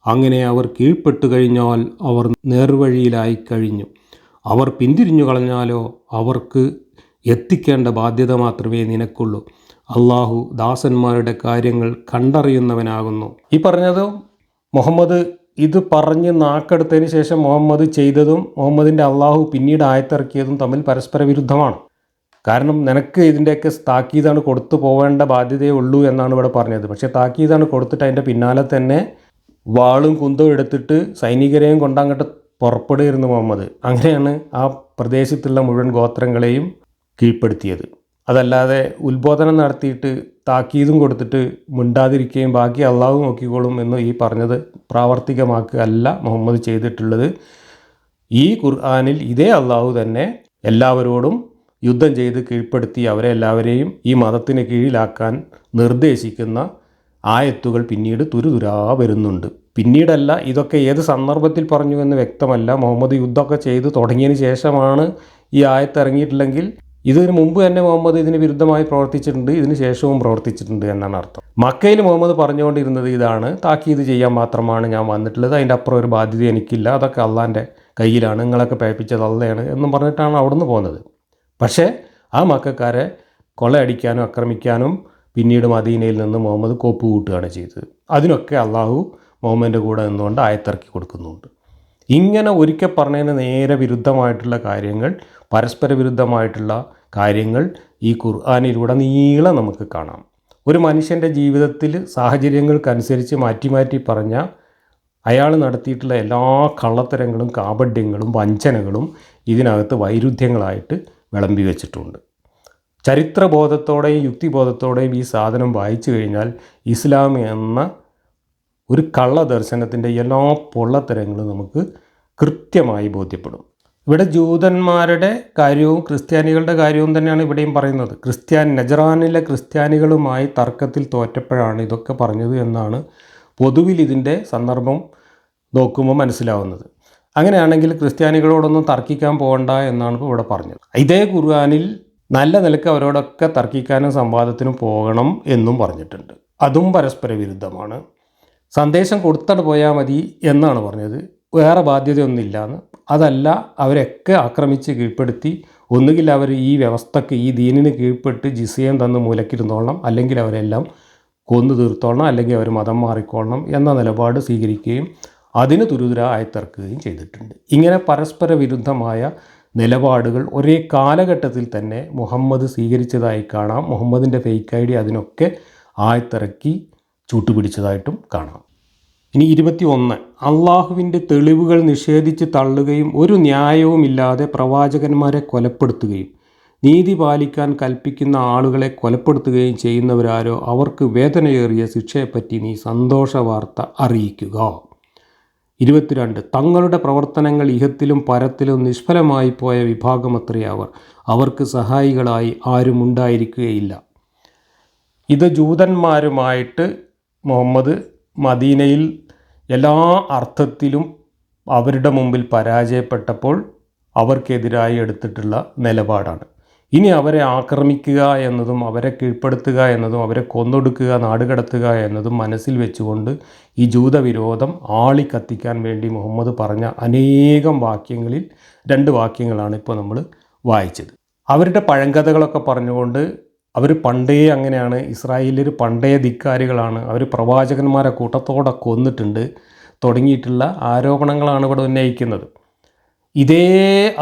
അങ്ങനെ അവർ കീഴ്പ്പെട്ടു കഴിഞ്ഞാൽ അവർ നേർവഴിയിലായി കഴിഞ്ഞു. അവർ പിന്തിരിഞ്ഞു കളഞ്ഞാലോ അവർക്ക് എത്തിക്കേണ്ട ബാധ്യത മാത്രമേ നിനക്കുള്ളൂ. അള്ളാഹു ദാസന്മാരുടെ കാര്യങ്ങൾ കണ്ടറിയുന്നവനാകുന്നു. ഈ പറഞ്ഞത് മുഹമ്മദ് ഇത് പറഞ്ഞ് നാക്കെടുത്തതിന് ശേഷം മുഹമ്മദ് ചെയ്തതും മുഹമ്മദിൻ്റെ അള്ളാഹു പിന്നീട് ആയത്തിറക്കിയതും തമ്മിൽ പരസ്പര വിരുദ്ധമാണ്. കാരണം നിനക്ക് ഇതിൻ്റെയൊക്കെ താക്കീതാണ് കൊടുത്തു പോവേണ്ട ബാധ്യതയേ ഉള്ളൂ എന്നാണ് ഇവിടെ പറഞ്ഞത്. പക്ഷേ താക്കീതാണ് കൊടുത്തിട്ട് അതിൻ്റെ പിന്നാലെ തന്നെ വാളും കുന്തവും എടുത്തിട്ട് സൈനികരെയും കൊണ്ടങ്ങോട്ട് പുറപ്പെടുകയായിരുന്നു മുഹമ്മദ്. അങ്ങനെയാണ് ആ പ്രദേശത്തുള്ള മുഴുവൻ ഗോത്രങ്ങളെയും കീഴ്പ്പെടുത്തിയത്. അതല്ലാതെ ഉത്ബോധനം നടത്തിയിട്ട് താക്കീതും കൊടുത്തിട്ട് മിണ്ടാതിരിക്കുകയും ബാക്കി അള്ളാഹു നോക്കിക്കോളും എന്ന് ഈ പറഞ്ഞത് പ്രാവർത്തികമാക്കുകയല്ല മുഹമ്മദ് ചെയ്തിട്ടുള്ളത്. ഈ ഖുർആനിൽ ഇതേ അള്ളാഹു തന്നെ എല്ലാവരോടും യുദ്ധം ചെയ്ത് കീഴ്പ്പെടുത്തി അവരെ എല്ലാവരെയും ഈ മതത്തിന് കീഴിലാക്കാൻ നിർദ്ദേശിക്കുന്ന ആയത്തുകൾ പിന്നീട് തുരുതുരാ വരുന്നുണ്ട്. പിന്നീടല്ല, ഇതൊക്കെ ഏത് സന്ദർഭത്തിൽ പറഞ്ഞു എന്ന് വ്യക്തമല്ല. മുഹമ്മദ് യുദ്ധമൊക്കെ ചെയ്ത് തുടങ്ങിയതിന് ശേഷമാണ് ഈ ആയത്ത് ഇറങ്ങിയിട്ടുണ്ടെങ്കിൽ ഇതിന് മുമ്പ് തന്നെ മുഹമ്മദ് ഇതിന് വിരുദ്ധമായി പ്രവർത്തിച്ചിട്ടുണ്ട്, ഇതിന് ശേഷവും പ്രവർത്തിച്ചിട്ടുണ്ട് എന്നാണ് അർത്ഥം. മക്കയിൽ മുഹമ്മദ് പറഞ്ഞുകൊണ്ടിരുന്നത് ഇതാണ്, താക്കീത് ചെയ്യാൻ മാത്രമാണ് ഞാൻ വന്നിട്ടുള്ളത്, അതിൻ്റെ അപ്പുറം ഒരു ബാധ്യത എനിക്കില്ല, അതൊക്കെ അള്ളാൻ്റെ കയ്യിലാണ്, നിങ്ങളൊക്കെ പേപ്പിച്ചത് അള്ളയാണ് എന്നും പറഞ്ഞിട്ടാണ് അവിടുന്ന് പോകുന്നത്. പക്ഷേ ആ മക്കക്കാരെ കൊള്ളയടിക്കാനും ആക്രമിക്കാനും പിന്നീട് മദീനയിൽ നിന്ന് മുഹമ്മദ് കോപ്പ് കൂട്ടുകയാണ് ചെയ്തത്. അതിനൊക്കെ അള്ളാഹു മുഹമ്മദിൻ്റെ കൂടെ നിന്നുകൊണ്ട് ആയത്തിറക്കി കൊടുക്കുന്നുണ്ട്. ഇങ്ങനെ ഒരിക്കൽ പറഞ്ഞതിന് നേരെ വിരുദ്ധമായിട്ടുള്ള കാര്യങ്ങൾ, പരസ്പര വിരുദ്ധമായിട്ടുള്ള കാര്യങ്ങൾ ഈ ഖുർആനിലൂടെ നീളം നമുക്ക് കാണാം. ഒരു മനുഷ്യൻ്റെ ജീവിതത്തിൽ സാഹചര്യങ്ങൾക്കനുസരിച്ച് മാറ്റി മാറ്റി പറഞ്ഞ അയാൾ നടത്തിയിട്ടുള്ള എല്ലാ കള്ളത്തരങ്ങളും കാപഢ്യങ്ങളും വഞ്ചനകളും ഇതിനകത്ത് വൈരുദ്ധ്യങ്ങളായിട്ട് വിളമ്പി വെച്ചിട്ടുണ്ട്. ചരിത്രബോധത്തോടെയും യുക്തിബോധത്തോടെയും ഈ സാധനം വായിച്ചു കഴിഞ്ഞാൽ ഇസ്ലാം എന്ന ഒരു കള്ള ദർശനത്തിൻ്റെ എല്ലാ പൊള്ളത്തരങ്ങളും നമുക്ക് കൃത്യമായി ബോധ്യപ്പെടും. ഇവിടെ ജൂതന്മാരുടെ കാര്യവും ക്രിസ്ത്യാനികളുടെ കാര്യവും തന്നെയാണ് ഇവിടെയും പറയുന്നത്. നജറാനിലെ ക്രിസ്ത്യാനികളുമായി തർക്കത്തിൽ തോറ്റപ്പോഴാണ് ഇതൊക്കെ പറഞ്ഞത് എന്നാണ് പൊതുവിൽ ഇതിൻ്റെ സന്ദർഭം നോക്കുമ്പോൾ മനസ്സിലാവുന്നത്. അങ്ങനെയാണെങ്കിൽ ക്രിസ്ത്യാനികളോടൊന്നും തർക്കിക്കാൻ പോകണ്ട എന്നാണ് ഇപ്പോൾ ഇവിടെ പറഞ്ഞത്. ഇതേ ഖുർആനിൽ നല്ല നിലക്ക് അവരോടൊക്കെ തർക്കിക്കാനും സംവാദത്തിനും പോകണം എന്നും പറഞ്ഞിട്ടുണ്ട്. അതും പരസ്പര വിരുദ്ധമാണ്. സന്ദേശം കൊടുത്തിട്ട് പോയാൽ മതി എന്നാണ് പറഞ്ഞത്, വേറെ ബാധ്യതയൊന്നുമില്ലാന്ന്. അതല്ല, അവരൊക്കെ ആക്രമിച്ച് കീഴ്പ്പെടുത്തി ഒന്നുകിൽ അവർ ഈ വ്യവസ്ഥക്ക് ഈ ദീനിന് കീഴ്പ്പെട്ട് ജിസിയം തന്ന് മൂലക്കിരുന്നോളണം, അല്ലെങ്കിൽ അവരെല്ലാം കൊന്നു തീർത്തോളണം, അല്ലെങ്കിൽ അവർ മതം മാറിക്കൊള്ളണം എന്ന നിലപാട് സ്വീകരിക്കുകയും അതിന് തുരുതുര ആയത്തിറക്കുകയും ചെയ്തിട്ടുണ്ട്. ഇങ്ങനെ പരസ്പര വിരുദ്ധമായ നിലപാടുകൾ ഒരേ കാലഘട്ടത്തിൽ തന്നെ മുഹമ്മദ് സ്വീകരിച്ചതായി കാണാം. മുഹമ്മദിൻ്റെ ഫേക്ക് ഐ ഡി അതിനൊക്കെ ആയത്തിറക്കി ചൂട്ടുപിടിച്ചതായിട്ടും കാണാം. ഇനി 21, അള്ളാഹുവിൻ്റെ തെളിവുകൾ നിഷേധിച്ച് തള്ളുകയും ഒരു ന്യായവുമില്ലാതെ പ്രവാചകന്മാരെ കൊലപ്പെടുത്തുകയും നീതി പാലിക്കാൻ കൽപ്പിക്കുന്ന ആളുകളെ കൊലപ്പെടുത്തുകയും ചെയ്യുന്നവരാരോ അവർക്ക് വേദനയേറിയ ശിക്ഷയെപ്പറ്റി നീ സന്തോഷ വാർത്ത അറിയിക്കുക. 22, തങ്ങളുടെ പ്രവർത്തനങ്ങൾ ഇഹത്തിലും പരത്തിലും നിഷ്ഫലമായി പോയ വിഭാഗമത്രേ അവർ, അവർക്ക് സഹായികളായി ആരും ഉണ്ടായിരിക്കുകയില്ല. ഇത് ജൂതന്മാരുമായിട്ട് മുഹമ്മദ് മദീനയിൽ എല്ലാ അർത്ഥത്തിലും അവരുടെ മുമ്പിൽ പരാജയപ്പെട്ടപ്പോൾ അവർക്കെതിരായി എടുത്തിട്ടുള്ള നിലപാടാണ്. ഇനി അവരെ ആക്രമിക്കുക എന്നതും അവരെ കീഴ്പ്പെടുത്തുക എന്നതും അവരെ കൊന്നൊടുക്കുക, നാടുകടത്തുക എന്നതും മനസ്സിൽ വെച്ചുകൊണ്ട് ഈ ജൂതവിരോധം ആളിക്കത്തിക്കാൻ വേണ്ടി മുഹമ്മദ് പറഞ്ഞ അനേകം വാക്യങ്ങളിൽ 2 വാക്യങ്ങളാണ് ഇപ്പോൾ നമ്മൾ വായിച്ചത്. അവരുടെ പഴങ്കഥകളൊക്കെ പറഞ്ഞുകൊണ്ട് അവർ പണ്ടേ അങ്ങനെയാണ്, ഇസ്രായേലിൽ പണ്ടേ ധിക്കാരികളാണ്, അവർ പ്രവാചകന്മാരെ കൂട്ടത്തോടെ കൊന്നിട്ടുണ്ട് തുടങ്ങിയിട്ടുള്ള ആരോപണങ്ങളാണ് ഇവിടെ ഉന്നയിക്കുന്നത്. ഇതേ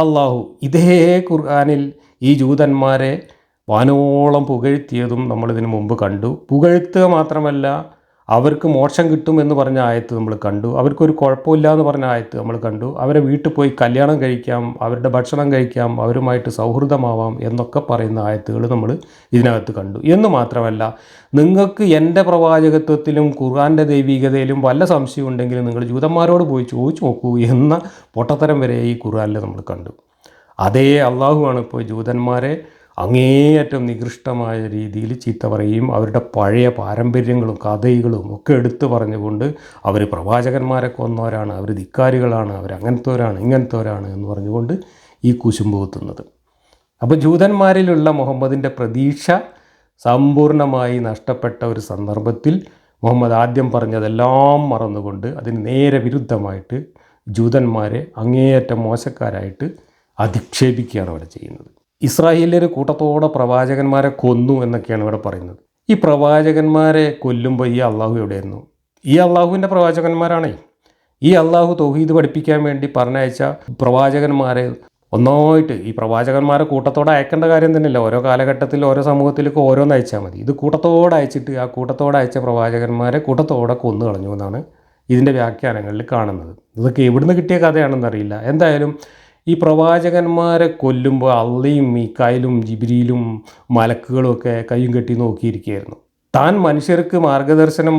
അള്ളാഹു ഇതേ ഖുർആനിൽ ഈ ജൂതന്മാരെ വാനോളം പുകഴ്ത്തിയതും നമ്മളിതിനു മുമ്പ് കണ്ടു. പുകഴ്ത്തുക മാത്രമല്ല, അവർക്ക് മോക്ഷം കിട്ടുമെന്ന് പറഞ്ഞ ആയത്ത് നമ്മൾ കണ്ടു, അവർക്കൊരു കുഴപ്പമില്ല എന്ന് പറഞ്ഞ ആയത്ത് നമ്മൾ കണ്ടു, അവരെ വീട്ടിൽ പോയി കല്യാണം കഴിക്കാം, അവരുടെ ഭക്ഷണം കഴിക്കാം, അവരുമായിട്ട് സൗഹൃദമാവാം എന്നൊക്കെ പറയുന്ന ആയത്തുകൾ നമ്മൾ ഇതിനകത്ത് കണ്ടു. എന്ന് മാത്രമല്ല, നിങ്ങൾക്ക് എൻ്റെ പ്രവാചകത്വത്തിലും ഖുർആൻ്റെ ദൈവികതയിലും വല്ല സംശയം ഉണ്ടെങ്കിൽ നിങ്ങൾ ജൂതന്മാരോട് പോയി ചോദിച്ചു നോക്കൂ എന്ന പൊട്ടത്തരം വരെ ഈ ഖുർആനിൽ നമ്മൾ കണ്ടു. അതേ അള്ളാഹുവാണ് ഇപ്പോൾ ജൂതന്മാരെ അങ്ങേയറ്റം നികൃഷ്ടമായ രീതിയിൽ ചീത്ത പറയുകയും അവരുടെ പഴയ പാരമ്പര്യങ്ങളും കഥകളും ഒക്കെ എടുത്തു പറഞ്ഞുകൊണ്ട് അവർ പ്രവാചകന്മാരെ കൊന്നവരാണ്, അവർ ധിക്കാരികളാണ്, അവർ അങ്ങനത്തവരാണ് ഇങ്ങനത്തവരാണ് എന്ന് പറഞ്ഞുകൊണ്ട് ഈ കുശുമ്പ് കുത്തുന്നത്. അപ്പോൾ ജൂതന്മാരിലുള്ള മുഹമ്മദിൻ്റെ പ്രതീക്ഷ സമ്പൂർണ്ണമായി നഷ്ടപ്പെട്ട ഒരു സന്ദർഭത്തിൽ മുഹമ്മദ് ആദ്യം പറഞ്ഞതെല്ലാം മറന്നുകൊണ്ട് അതിന് നേരെ വിരുദ്ധമായിട്ട് ജൂതന്മാരെ അങ്ങേയറ്റം മോശക്കാരായിട്ട് അധിക്ഷേപിക്കുകയാണ് അവിടെ ചെയ്യുന്നത്. ഇസ്രായേലിയർ കൂട്ടത്തോടെ പ്രവാചകന്മാരെ കൊന്നു എന്നൊക്കെയാണ് ഇവിടെ പറയുന്നത്. ഈ പ്രവാചകന്മാരെ കൊല്ലുമ്പോൾ ഈ അള്ളാഹു എവിടെയായിരുന്നു? ഈ അള്ളാഹുവിൻ്റെ പ്രവാചകന്മാരാണേ. ഈ അള്ളാഹു തൗഹീദ് പഠിപ്പിക്കാൻ വേണ്ടി പറഞ്ഞയച്ച പ്രവാചകന്മാരെ ഒന്നായിട്ട്, ഈ പ്രവാചകന്മാരെ കൂട്ടത്തോടെ അയക്കേണ്ട കാര്യം തന്നെയല്ല. ഓരോ കാലഘട്ടത്തിൽ ഓരോ സമൂഹത്തിലേക്ക് ഓരോന്ന് അയച്ചാൽ മതി. ഇത് കൂട്ടത്തോടെ അയച്ചിട്ട് ആ കൂട്ടത്തോടെ അയച്ച പ്രവാചകന്മാരെ കൂട്ടത്തോടെ കൊന്നു കളഞ്ഞു എന്നാണ് ഇതിൻ്റെ വ്യാഖ്യാനങ്ങളിൽ കാണുന്നത്. ഇതൊക്കെ എവിടുന്ന് കിട്ടിയ കഥയാണെന്നറിയില്ല. എന്തായാലും ഈ പ്രവാചകന്മാരെ കൊല്ലുമ്പോൾ അള്ളയും മീക്കായിലും ജിബ്രീലും മലക്കുകളും ഒക്കെ കയ്യും കെട്ടി നോക്കിയിരിക്കുകയായിരുന്നു. താൻ മനുഷ്യർക്ക് മാർഗദർശനം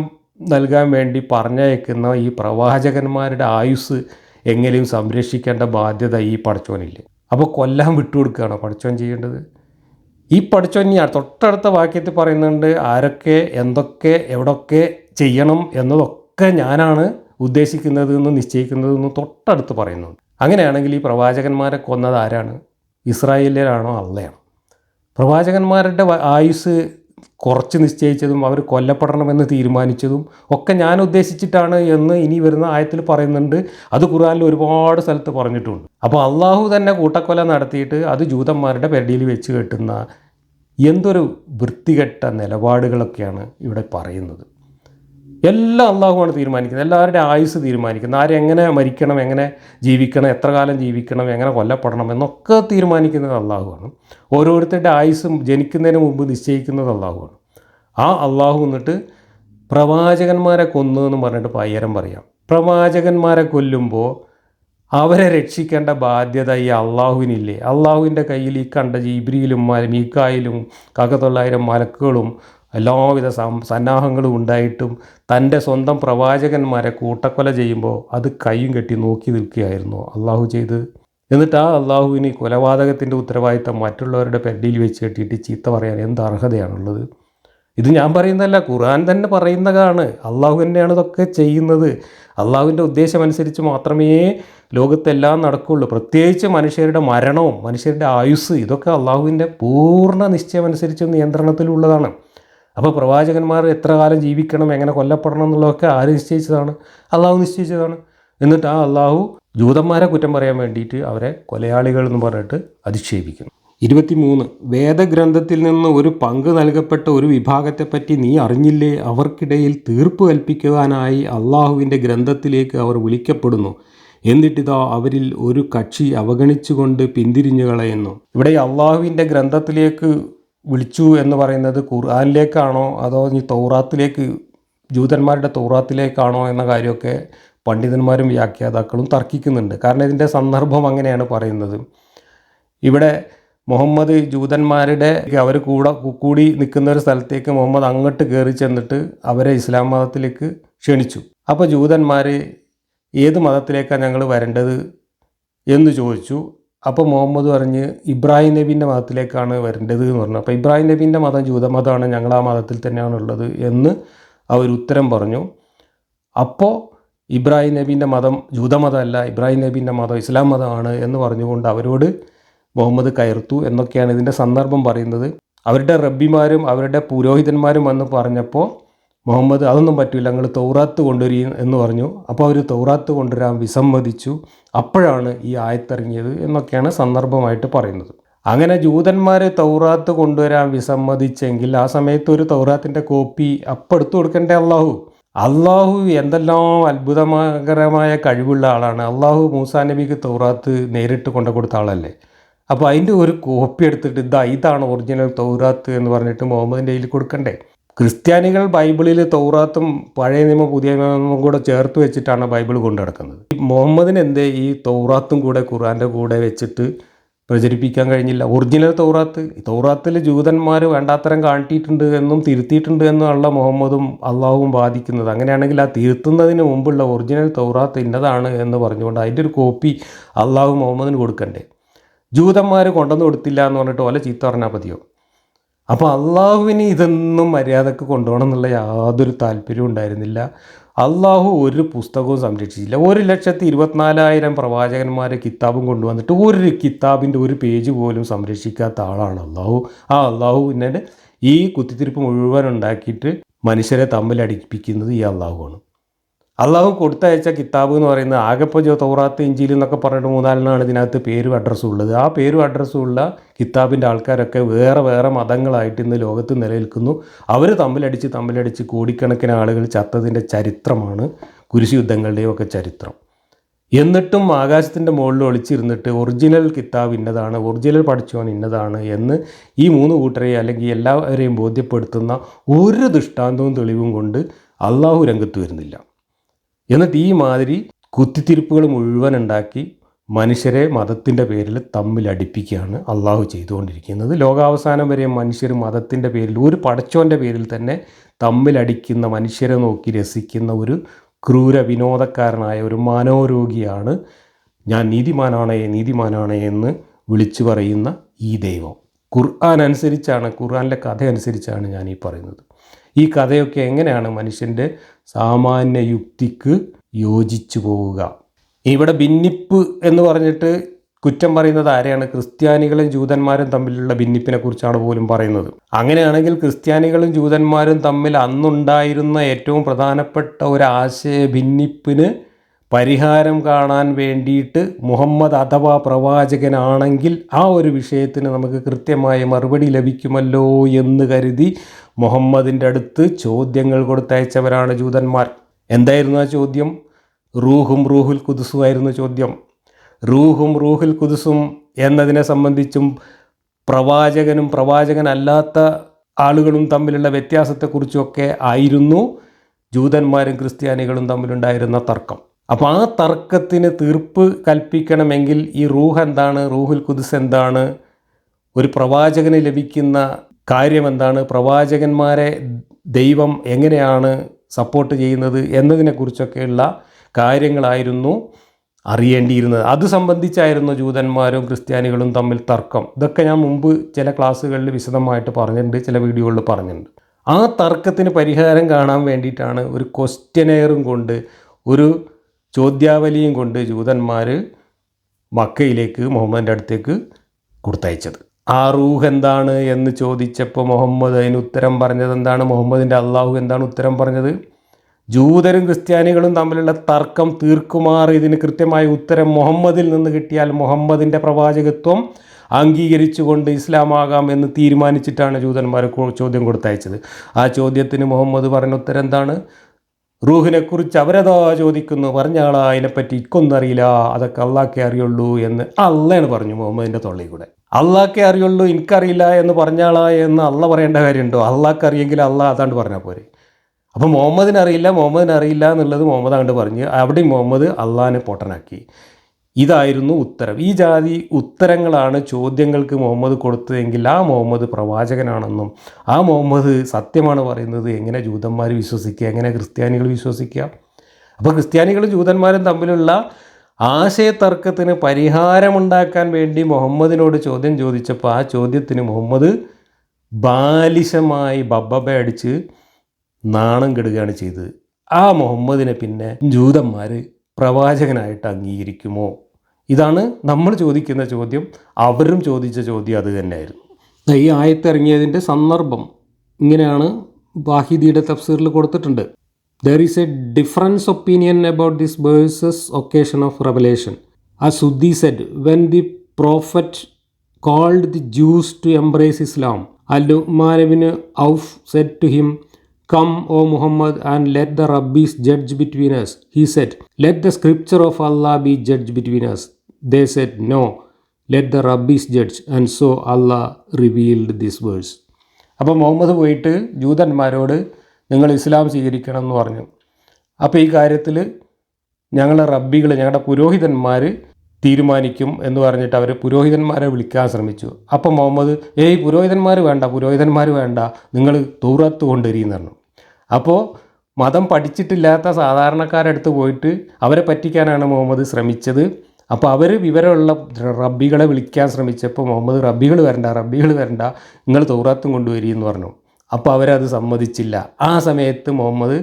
നൽകാൻ വേണ്ടി പറഞ്ഞയക്കുന്ന ഈ പ്രവാചകന്മാരുടെ ആയുസ് എങ്ങനെയും സംരക്ഷിക്കേണ്ട ബാധ്യത ഈ പടച്ചോനില്ലേ? അപ്പോൾ കൊല്ലാൻ വിട്ടുകൊടുക്കുകയാണോ പടച്ചോൻ ചെയ്യേണ്ടത്? ഈ പടച്ചോൻ തൊട്ടടുത്ത വാക്യത്തിൽ പറയുന്നുണ്ട്, ആരൊക്കെ എന്തൊക്കെ എവിടൊക്കെ ചെയ്യണം എന്നതൊക്കെ ഞാനാണ് ഉദ്ദേശിക്കുന്നത് എന്ന് നിശ്ചയിക്കുന്നതെന്ന് തൊട്ടടുത്ത് പറയുന്നുണ്ട്. അങ്ങനെയാണെങ്കിൽ ഈ പ്രവാചകന്മാരെ കൊന്നത് ആരാണ്? ഇസ്രായേലിയരാണോ അള്ളയാണോ? പ്രവാചകന്മാരുടെ ആയുസ് കുറച്ച് നിശ്ചയിച്ചതും അവർ കൊല്ലപ്പെടണമെന്ന് തീരുമാനിച്ചതും ഒക്കെ ഞാൻ ഉദ്ദേശിച്ചിട്ടാണ് എന്ന് ഇനി വരുന്ന ആയത്തിൽ പറയുന്നുണ്ട്. അത് ഖുർആനിൽ ഒരുപാട് സ്ഥലത്ത് പറഞ്ഞിട്ടുണ്ട്. അപ്പോൾ അള്ളാഹു തന്നെ കൂട്ടക്കൊല നടത്തിയിട്ട് അത് ജൂതന്മാരുടെ പെരടിയിൽ വെച്ച് കെട്ടുന്ന എന്തൊരു വൃത്തികെട്ട നിലപാടുകളൊക്കെയാണ് ഇവിടെ പറയുന്നത്. എല്ലാം അള്ളാഹുവാണ് തീരുമാനിക്കുന്നത്. എല്ലാവരുടെ ആയുസ് തീരുമാനിക്കുന്നത്, ആരെങ്ങനെ മരിക്കണം, എങ്ങനെ ജീവിക്കണം, എത്ര കാലം ജീവിക്കണം, എങ്ങനെ കൊല്ലപ്പെടണം എന്നൊക്കെ തീരുമാനിക്കുന്നത് അള്ളാഹുവാണ്. ഓരോരുത്തരുടെ ആയുസ്സും ജനിക്കുന്നതിന് മുമ്പ് നിശ്ചയിക്കുന്നത് അള്ളാഹുവാണ്. ആ അള്ളാഹു എന്നിട്ട് പ്രവാചകന്മാരെ കൊന്നു എന്ന് പറഞ്ഞിട്ട് പയ്യരം പറയാം. പ്രവാചകന്മാരെ കൊല്ലുമ്പോൾ അവരെ രക്ഷിക്കേണ്ട ബാധ്യത ഈ അള്ളാഹുവിനില്ലേ? അള്ളാഹുവിൻ്റെ കയ്യിൽ ഈ കണ്ട ജിബ്രീലും മീക്കായിലും 900 മലക്കുകളും എല്ലാവിധ സന്നാഹങ്ങളും ഉണ്ടായിട്ടും തൻ്റെ സ്വന്തം പ്രവാചകന്മാരെ കൂട്ടക്കൊല ചെയ്യുമ്പോൾ അത് കയ്യും കെട്ടി നോക്കി നിൽക്കുകയായിരുന്നു അള്ളാഹു ചെയ്ത്. എന്നിട്ട് ആ അള്ളാഹുവിന് കൊലപാതകത്തിൻ്റെ ഉത്തരവാദിത്തം മറ്റുള്ളവരുടെ പെരടിയിൽ വെച്ച് കെട്ടിയിട്ട് ചീത്ത പറയാൻ എന്ത് അർഹതയാണുള്ളത്? ഇത് ഞാൻ പറയുന്നതല്ല, ഖുർആൻ തന്നെ പറയുന്നതാണ്. അള്ളാഹു തന്നെയാണ് ഇതൊക്കെ ചെയ്യുന്നത്. അള്ളാഹുവിൻ്റെ ഉദ്ദേശമനുസരിച്ച് മാത്രമേ ലോകത്തെല്ലാം നടക്കുകയുള്ളൂ. പ്രത്യേകിച്ച് മനുഷ്യരുടെ മരണവും മനുഷ്യരുടെ ആയുസ് ഇതൊക്കെ അള്ളാഹുവിൻ്റെ പൂർണ്ണ നിശ്ചയമനുസരിച്ച് നിയന്ത്രണത്തിലുള്ളതാണ്. അപ്പോൾ പ്രവാചകന്മാർ എത്ര കാലം ജീവിക്കണം, എങ്ങനെ കൊല്ലപ്പെടണം എന്നുള്ളതൊക്കെ ആര് നിശ്ചയിച്ചതാണ്? അള്ളാഹു നിശ്ചയിച്ചതാണ്. എന്നിട്ട് ആ അള്ളാഹു ജൂതന്മാരെ കുറ്റം പറയാൻ വേണ്ടിയിട്ട് അവരെ കൊലയാളികൾ എന്ന് പറഞ്ഞിട്ട് അധിക്ഷേപിക്കുന്നു. 23. വേദഗ്രന്ഥത്തിൽ നിന്ന് ഒരു പങ്ക് നൽകപ്പെട്ട ഒരു വിഭാഗത്തെപ്പറ്റി നീ അറിഞ്ഞില്ലേ? അവർക്കിടയിൽ തീർപ്പ് കൽപ്പിക്കുവാനായി അള്ളാഹുവിൻ്റെ ഗ്രന്ഥത്തിലേക്ക് അവർ വിളിക്കപ്പെടുന്നു. എന്നിട്ടിതാ അവരിൽ ഒരു കക്ഷി അവഗണിച്ചുകൊണ്ട് പിന്തിരിഞ്ഞു കളയുന്നു. ഇവിടെ അള്ളാഹുവിൻ്റെ ഗ്രന്ഥത്തിലേക്ക് വിളിച്ചു എന്ന് പറയുന്നത് ഖുർആനിലേക്കാണോ അതോ ഈ തൗറാത്തിലേക്ക്, ജൂതന്മാരുടെ തൗറാത്തിലേക്കാണോ എന്ന കാര്യമൊക്കെ പണ്ഡിതന്മാരും വ്യാഖ്യാതാക്കളും തർക്കിക്കുന്നുണ്ട്. കാരണം ഇതിൻ്റെ സന്ദർഭം അങ്ങനെയാണ് പറയുന്നത്. ഇവിടെ മുഹമ്മദ് ജൂതന്മാരുടെ അവർ കൂടി നിൽക്കുന്ന ഒരു സ്ഥലത്തേക്ക് മുഹമ്മദ് അങ്ങോട്ട് കയറി ചെന്നിട്ട് അവരെ ഇസ്ലാം മതത്തിലേക്ക് ക്ഷണിച്ചു. അപ്പോൾ ജൂതന്മാർ ഏത് മതത്തിലേക്കാണ് ഞങ്ങൾ വരേണ്ടത് എന്ന് ചോദിച്ചു. അപ്പോൾ മുഹമ്മദ് പറഞ്ഞ് ഇബ്രാഹിം നബീൻ്റെ മതത്തിലേക്കാണ് വരേണ്ടത് എന്ന് പറഞ്ഞു. അപ്പോൾ ഇബ്രാഹിം നബീൻ്റെ മതം ജൂതമതമാണ്, ഞങ്ങൾ ആ മതത്തിൽ തന്നെയാണുള്ളത് എന്ന് അവർ ഉത്തരം പറഞ്ഞു. അപ്പോൾ ഇബ്രാഹിം നബീൻ്റെ മതം ജൂതമതമല്ല, ഇബ്രാഹിം നബീൻ്റെ മതം ഇസ്ലാം മതമാണ് എന്ന് പറഞ്ഞുകൊണ്ട് അവരോട് മുഹമ്മദ് കയർത്തു എന്നൊക്കെയാണ് ഇതിൻ്റെ സന്ദർഭം പറയുന്നത്. അവരുടെ റബ്ബിമാരും അവരുടെ പുരോഹിതന്മാരും വന്ന് പറഞ്ഞപ്പോൾ മുഹമ്മദ് അതൊന്നും പറ്റില്ല, ഞങ്ങൾ തൗറാത്ത് കൊണ്ടുവരിക എന്ന് പറഞ്ഞു. അപ്പോൾ അവർ തൗറാത്ത് കൊണ്ടുവരാൻ വിസമ്മതിച്ചു. അപ്പോഴാണ് ഈ ആയത്തിറങ്ങിയത് എന്നൊക്കെയാണ് സന്ദർഭമായിട്ട് പറയുന്നത്. അങ്ങനെ ജൂതന്മാർ തൗറാത്ത് കൊണ്ടുവരാൻ വിസമ്മതിച്ചെങ്കിൽ ആ സമയത്ത് ഒരു തൗറാത്തിൻ്റെ കോപ്പി അപ്പം എടുത്തു കൊടുക്കേണ്ട അള്ളാഹു എന്തെല്ലാം അത്ഭുതകരമായ കഴിവുള്ള ആളാണ്. അള്ളാഹു മൂസാ നബിക്ക് തൗറാത്ത് നേരിട്ട് കൊണ്ടു കൊടുത്ത ആളല്ലേ. അപ്പോൾ അതിൻ്റെ ഒരു കോപ്പി എടുത്തിട്ട് ഇതാണ് ഒറിജിനൽ തൗറാത്ത് എന്ന് പറഞ്ഞിട്ട് മുഹമ്മദിൻ്റെ കയ്യിൽ കൊടുക്കണ്ടേ? ക്രിസ്ത്യാനികൾ ബൈബിളിൽ തൗറാത്തും പഴയ നിയമം പുതിയ നിയമം കൂടെ ചേർത്ത് വെച്ചിട്ടാണ് ബൈബിൾ കൊണ്ടു നടക്കുന്നത്. മുഹമ്മദിന് എന്തേ ഈ തൗറാത്തും കൂടെ ഖുർആൻ്റെ കൂടെ വെച്ചിട്ട് പ്രചരിപ്പിക്കാൻ കഴിഞ്ഞില്ല? ഒറിജിനൽ തൗറാത്തിൽ ജൂതന്മാർ വേണ്ടാത്തരം കാട്ടിയിട്ടുണ്ട് എന്നും തിരുത്തിയിട്ടുണ്ട് എന്നുള്ള മുഹമ്മദും അള്ളാഹുവും വാദിക്കുന്നത്. അങ്ങനെയാണെങ്കിൽ ആ തിരുത്തുന്നതിന് മുമ്പുള്ള ഒറിജിനൽ തൗറാത്ത് ഇന്നതാണ് എന്ന് പറഞ്ഞുകൊണ്ട് അതിൻ്റെ ഒരു കോപ്പി അള്ളാഹു മുഹമ്മദിന് കൊടുക്കണ്ടേ? ജൂതന്മാർ കൊണ്ടുവന്ന് കൊടുത്തില്ല എന്ന് പറഞ്ഞിട്ട് ഓലെ ചീത്ത പറഞ്ഞാൽ മതിയോ? അപ്പോൾ അള്ളാഹുവിന് ഇതൊന്നും മര്യാദക്ക് കൊണ്ടുപോകണം എന്നുള്ള യാതൊരു താല്പര്യവും ഉണ്ടായിരുന്നില്ല. അള്ളാഹു ഒരു പുസ്തകവും സംരക്ഷിച്ചില്ല. 1,24,000 പ്രവാചകന്മാരെ കിതാബും കൊണ്ടുവന്നിട്ട് ഒരു കിതാബിൻ്റെ ഒരു പേജ് പോലും സംരക്ഷിക്കാത്ത ആളാണ് അള്ളാഹു. ആ അള്ളാഹു പിന്നീട് ഈ കുത്തിത്തിരിപ്പ് മുഴുവൻ ഉണ്ടാക്കിയിട്ട് മനുഷ്യരെ തമ്മിലടിപ്പിക്കുന്നത് ഈ അള്ളാഹുവാണ്. അള്ളാഹു കൊടുത്തയച്ച കിതാബ് എന്ന് പറയുന്നത് ആകെപ്പോൾ തൗറാത്ത് ഇഞ്ചീൽ എന്നൊക്കെ പറഞ്ഞിട്ട് 3-4 ഇതിനകത്ത് പേരും അഡ്രസ്സും ഉള്ളത്. ആ പേരും അഡ്രസ്സും ഉള്ള കിതാബിൻ്റെ ആൾക്കാരൊക്കെ വേറെ വേറെ മതങ്ങളായിട്ട് ഇന്ന് ലോകത്ത് നിലനിൽക്കുന്നു. അവർ തമ്മിലടിച്ച് കോടിക്കണക്കിന് ആളുകൾ ചത്തതിൻ്റെ ചരിത്രമാണ് കുരിശ് യുദ്ധങ്ങളുടെയും ഒക്കെ ചരിത്രം. എന്നിട്ടും ആകാശത്തിൻ്റെ മുകളിൽ ഒളിച്ചിരുന്നിട്ട് ഒറിജിനൽ കിതാബ് ഇന്നതാണ്, ഒറിജിനൽ പഠിച്ചവൻ ഇന്നതാണ് എന്ന് ഈ 3 കൂട്ടരെ അല്ലെങ്കിൽ എല്ലാവരെയും ബോധ്യപ്പെടുത്തുന്ന ഒരു ദൃഷ്ടാന്തവും തെളിവും കൊണ്ട് അള്ളാഹു രംഗത്ത് വരുന്നില്ല. എന്നിട്ട് ഈ മാതിരി കുത്തിത്തിരിപ്പുകൾ മുഴുവൻ ഉണ്ടാക്കി മനുഷ്യരെ മതത്തിൻ്റെ പേരിൽ തമ്മിലടിപ്പിക്കുകയാണ് അള്ളാഹു ചെയ്തുകൊണ്ടിരിക്കുന്നത്. ലോകാവസാനം വരെ മനുഷ്യർ മതത്തിൻ്റെ പേരിൽ, ഒരു പടച്ചോൻ്റെ പേരിൽ തന്നെ തമ്മിലടിക്കുന്ന, മനുഷ്യരെ നോക്കി രസിക്കുന്ന ഒരു ക്രൂര വിനോദക്കാരനായ ഒരു മനോരോഗിയാണ് ഞാൻ നീതിമാനാണേ എന്ന് വിളിച്ചു പറയുന്ന ഈ ദൈവം. ഖുർആൻ അനുസരിച്ചാണ്, ഖുർആനിലെ കഥ അനുസരിച്ചാണ് ഞാൻ ഈ പറയുന്നത്. ഈ കഥയൊക്കെ എങ്ങനെയാണ് മനുഷ്യൻ്റെ സാമാന്യ യുക്തിക്ക് യോജിച്ചു പോവുക? ഇവിടെ ഭിന്നിപ്പ് എന്ന് പറഞ്ഞിട്ട് കുറ്റം പറയുന്നത് ആരെയാണ്? ക്രിസ്ത്യാനികളും ജൂതന്മാരും തമ്മിലുള്ള ഭിന്നിപ്പിനെ കുറിച്ചാണ് പോലും പറയുന്നത്. അങ്ങനെയാണെങ്കിൽ ക്രിസ്ത്യാനികളും ജൂതന്മാരും തമ്മിൽ അന്നുണ്ടായിരുന്ന ഏറ്റവും പ്രധാനപ്പെട്ട ഒരു ആശയ ഭിന്നിപ്പിന് പരിഹാരം കാണാൻ വേണ്ടിയിട്ട് മുഹമ്മദ് അഥവാ പ്രവാചകനാണെങ്കിൽ ആ ഒരു വിഷയത്തിന് നമുക്ക് കൃത്യമായ മറുപടി ലഭിക്കുമല്ലോ എന്ന് കരുതി മുഹമ്മദിൻ്റെ അടുത്ത് ചോദ്യങ്ങൾ കൊടുത്തയച്ചവരാണ് ജൂതന്മാർ. എന്തായിരുന്നു ആ ചോദ്യം? റൂഹുൽ ഖുദ്സുമായിരുന്നു ചോദ്യം. റൂഹുൽ ഖുദ്സും എന്നതിനെ സംബന്ധിച്ചും പ്രവാചകനും പ്രവാചകനല്ലാത്ത ആളുകളും തമ്മിലുള്ള വ്യത്യാസത്തെക്കുറിച്ചൊക്കെ ആയിരുന്നു ജൂതന്മാരും ക്രിസ്ത്യാനികളും തമ്മിലുണ്ടായിരുന്ന തർക്കം. അപ്പോൾ ആ തർക്കത്തിന് തീർപ്പ് കൽപ്പിക്കണമെങ്കിൽ ഈ റൂഹ് എന്താണ്, റൂഹുൽ ഖുദ്സ് എന്താണ്, ഒരു പ്രവാചകന് ലഭിക്കുന്ന കാര്യം എന്താണ്, പ്രവാചകന്മാരെ ദൈവം എങ്ങനെയാണ് സപ്പോർട്ട് ചെയ്യുന്നത് എന്നതിനെക്കുറിച്ചൊക്കെയുള്ള കാര്യങ്ങളായിരുന്നു അറിയേണ്ടിയിരുന്നത്. അത് സംബന്ധിച്ചായിരുന്നു ജൂതന്മാരും ക്രിസ്ത്യാനികളും തമ്മിൽ തർക്കം. ഇതൊക്കെ ഞാൻ മുമ്പ് ചില ക്ലാസ്സുകളിൽ വിശദമായിട്ട് പറഞ്ഞിട്ടുണ്ട്, ചില വീഡിയോകളിൽ പറഞ്ഞിട്ടുണ്ട്. ആ തർക്കത്തിന് പരിഹാരം കാണാൻ വേണ്ടിയിട്ടാണ് ഒരു ക്വസ്റ്റ്യനെയറും കൊണ്ട്, ഒരു ചോദ്യാവലിയും കൊണ്ട് ജൂതന്മാർ മക്കയിലേക്ക് മുഹമ്മദിൻ്റെ അടുത്തേക്ക് കൊടുത്തയച്ചത്. ആ റൂഹ് എന്താണ് എന്ന് ചോദിച്ചപ്പോൾ മുഹമ്മദ് അതിന് ഉത്തരം പറഞ്ഞത് എന്താണ്? മുഹമ്മദിൻ്റെ അള്ളാഹു എന്താണ് ഉത്തരം പറഞ്ഞത്? ജൂതരും ക്രിസ്ത്യാനികളും തമ്മിലുള്ള തർക്കം തീർക്കുമാർ ഇതിന് കൃത്യമായ ഉത്തരം മുഹമ്മദിൽ നിന്ന് കിട്ടിയാൽ മുഹമ്മദിൻ്റെ പ്രവാചകത്വം അംഗീകരിച്ചുകൊണ്ട് ഇസ്ലാമാകാം എന്ന് തീരുമാനിച്ചിട്ടാണ് ജൂതന്മാർ ചോദ്യം കൊടുത്തയച്ചത്. ആ ചോദ്യത്തിന് മുഹമ്മദ് പറഞ്ഞ ഉത്തരം എന്താണ്? റൂഹിനെക്കുറിച്ച് അവരതാ ചോദിക്കുന്നു, പറഞ്ഞാളാ അതിനെപ്പറ്റി ഇക്കൊന്നും അറിയില്ല, അതൊക്കെ അള്ളാഹ്ക്കേ അറിയുള്ളൂ എന്ന് അള്ളയാണ് പറഞ്ഞു മുഹമ്മദിൻ്റെ തൊള്ളയിൽ കൂടെ. അള്ളാഹ്ക്കേ അറിയുള്ളൂ, എനിക്കറിയില്ല എന്ന് പറഞ്ഞാളാ എന്ന് അള്ള പറയേണ്ട കാര്യമുണ്ടോ? അള്ളാഹ്ക്ക് അറിയെങ്കിൽ അള്ളാഹ് അതാണ്ട് പറഞ്ഞാൽ പോരെ. അപ്പോൾ മുഹമ്മദിന് അറിയില്ല എന്നുള്ളത് മുഹമ്മദ് അങ്ങോട്ട് പറഞ്ഞ് അവിടെ മുഹമ്മദ് അള്ളാഹിനെ പൊട്ടനാക്കി. ഇതായിരുന്നു ഉത്തരം. ഈ ജാതി ഉത്തരങ്ങളാണ് ചോദ്യങ്ങൾക്ക് മുഹമ്മദ് കൊടുത്തതെങ്കിൽ ആ മുഹമ്മദ് പ്രവാചകനാണെന്നും ആ മുഹമ്മദ് സത്യമാണ് പറയുന്നത് എങ്ങനെ ജൂതന്മാർ വിശ്വസിക്കുക, എങ്ങനെ ക്രിസ്ത്യാനികൾ വിശ്വസിക്കുക? അപ്പോൾ ക്രിസ്ത്യാനികളും ജൂതന്മാരും തമ്മിലുള്ള ആശയതർക്കത്തിന് പരിഹാരമുണ്ടാക്കാൻ വേണ്ടി മുഹമ്മദിനോട് ചോദ്യം ചോദിച്ചപ്പോൾ ആ ചോദ്യത്തിന് മുഹമ്മദ് ബാലിശമായി ബബ്ബബ അടിച്ച് നാണം കെടുകയാണ് ചെയ്തത്. ആ മുഹമ്മദിനെ പിന്നെ ജൂതന്മാർ പ്രവാചകനായിട്ട് അംഗീകരിക്കുമോ? ഇതാണ് നമ്മൾ ചോദിക്കുന്ന ചോദ്യം. അവരും ചോദിച്ച ചോദ്യം അത് തന്നെയായിരുന്നു. ഈ ആയത്തിറങ്ങിയതിൻ്റെ സന്ദർഭം ഇങ്ങനെയാണ് വാഹിദിയുടെ തഫ്സീറിൽ കൊടുത്തിട്ടുണ്ട്. There is a difference opinion about this verse's occasion of revelation. As Suddi said, when the prophet called the Jews to embrace Islam, Al-Nu'man ibn Auf said to him, "Come, O Muhammad, and let the rabbis judge between us." He said, "Let the scripture of Allah be judge between us." They said, "No, let the rabbis judge." And so Allah revealed this verse. അപ്പോൾ മുഹമ്മദ് പോയിട്ട് ജൂതന്മാരോട് നിങ്ങൾ ഇസ്ലാം സ്വീകരിക്കണം എന്ന് പറഞ്ഞു. അപ്പോൾ ഈ കാര്യത്തിൽ ഞങ്ങളുടെ റബ്ബികൾ, ഞങ്ങളുടെ പുരോഹിതന്മാർ തീരുമാനിക്കും എന്ന് പറഞ്ഞിട്ട് അവർ പുരോഹിതന്മാരെ വിളിക്കാൻ ശ്രമിച്ചു. അപ്പോൾ മുഹമ്മദ് പുരോഹിതന്മാർ വേണ്ട, നിങ്ങൾ തൗറാത്ത് കൊണ്ടുവരിയെന്ന് പറഞ്ഞു. അപ്പോൾ മതം പഠിച്ചിട്ടില്ലാത്ത സാധാരണക്കാരടുത്ത് പോയിട്ട് അവരെ പറ്റിക്കാനാണ് മുഹമ്മദ് ശ്രമിച്ചത്. അപ്പോൾ അവർ വിവരമുള്ള റബ്ബികളെ വിളിക്കാൻ ശ്രമിച്ചപ്പോൾ മുഹമ്മദ് റബ്ബികൾ വരണ്ട, നിങ്ങൾ തൗറാത്തും കൊണ്ടുവരി എന്ന് പറഞ്ഞു. അപ്പോൾ അവരത് സമ്മതിച്ചില്ല. ആ സമയത്ത് മുഹമ്മദ്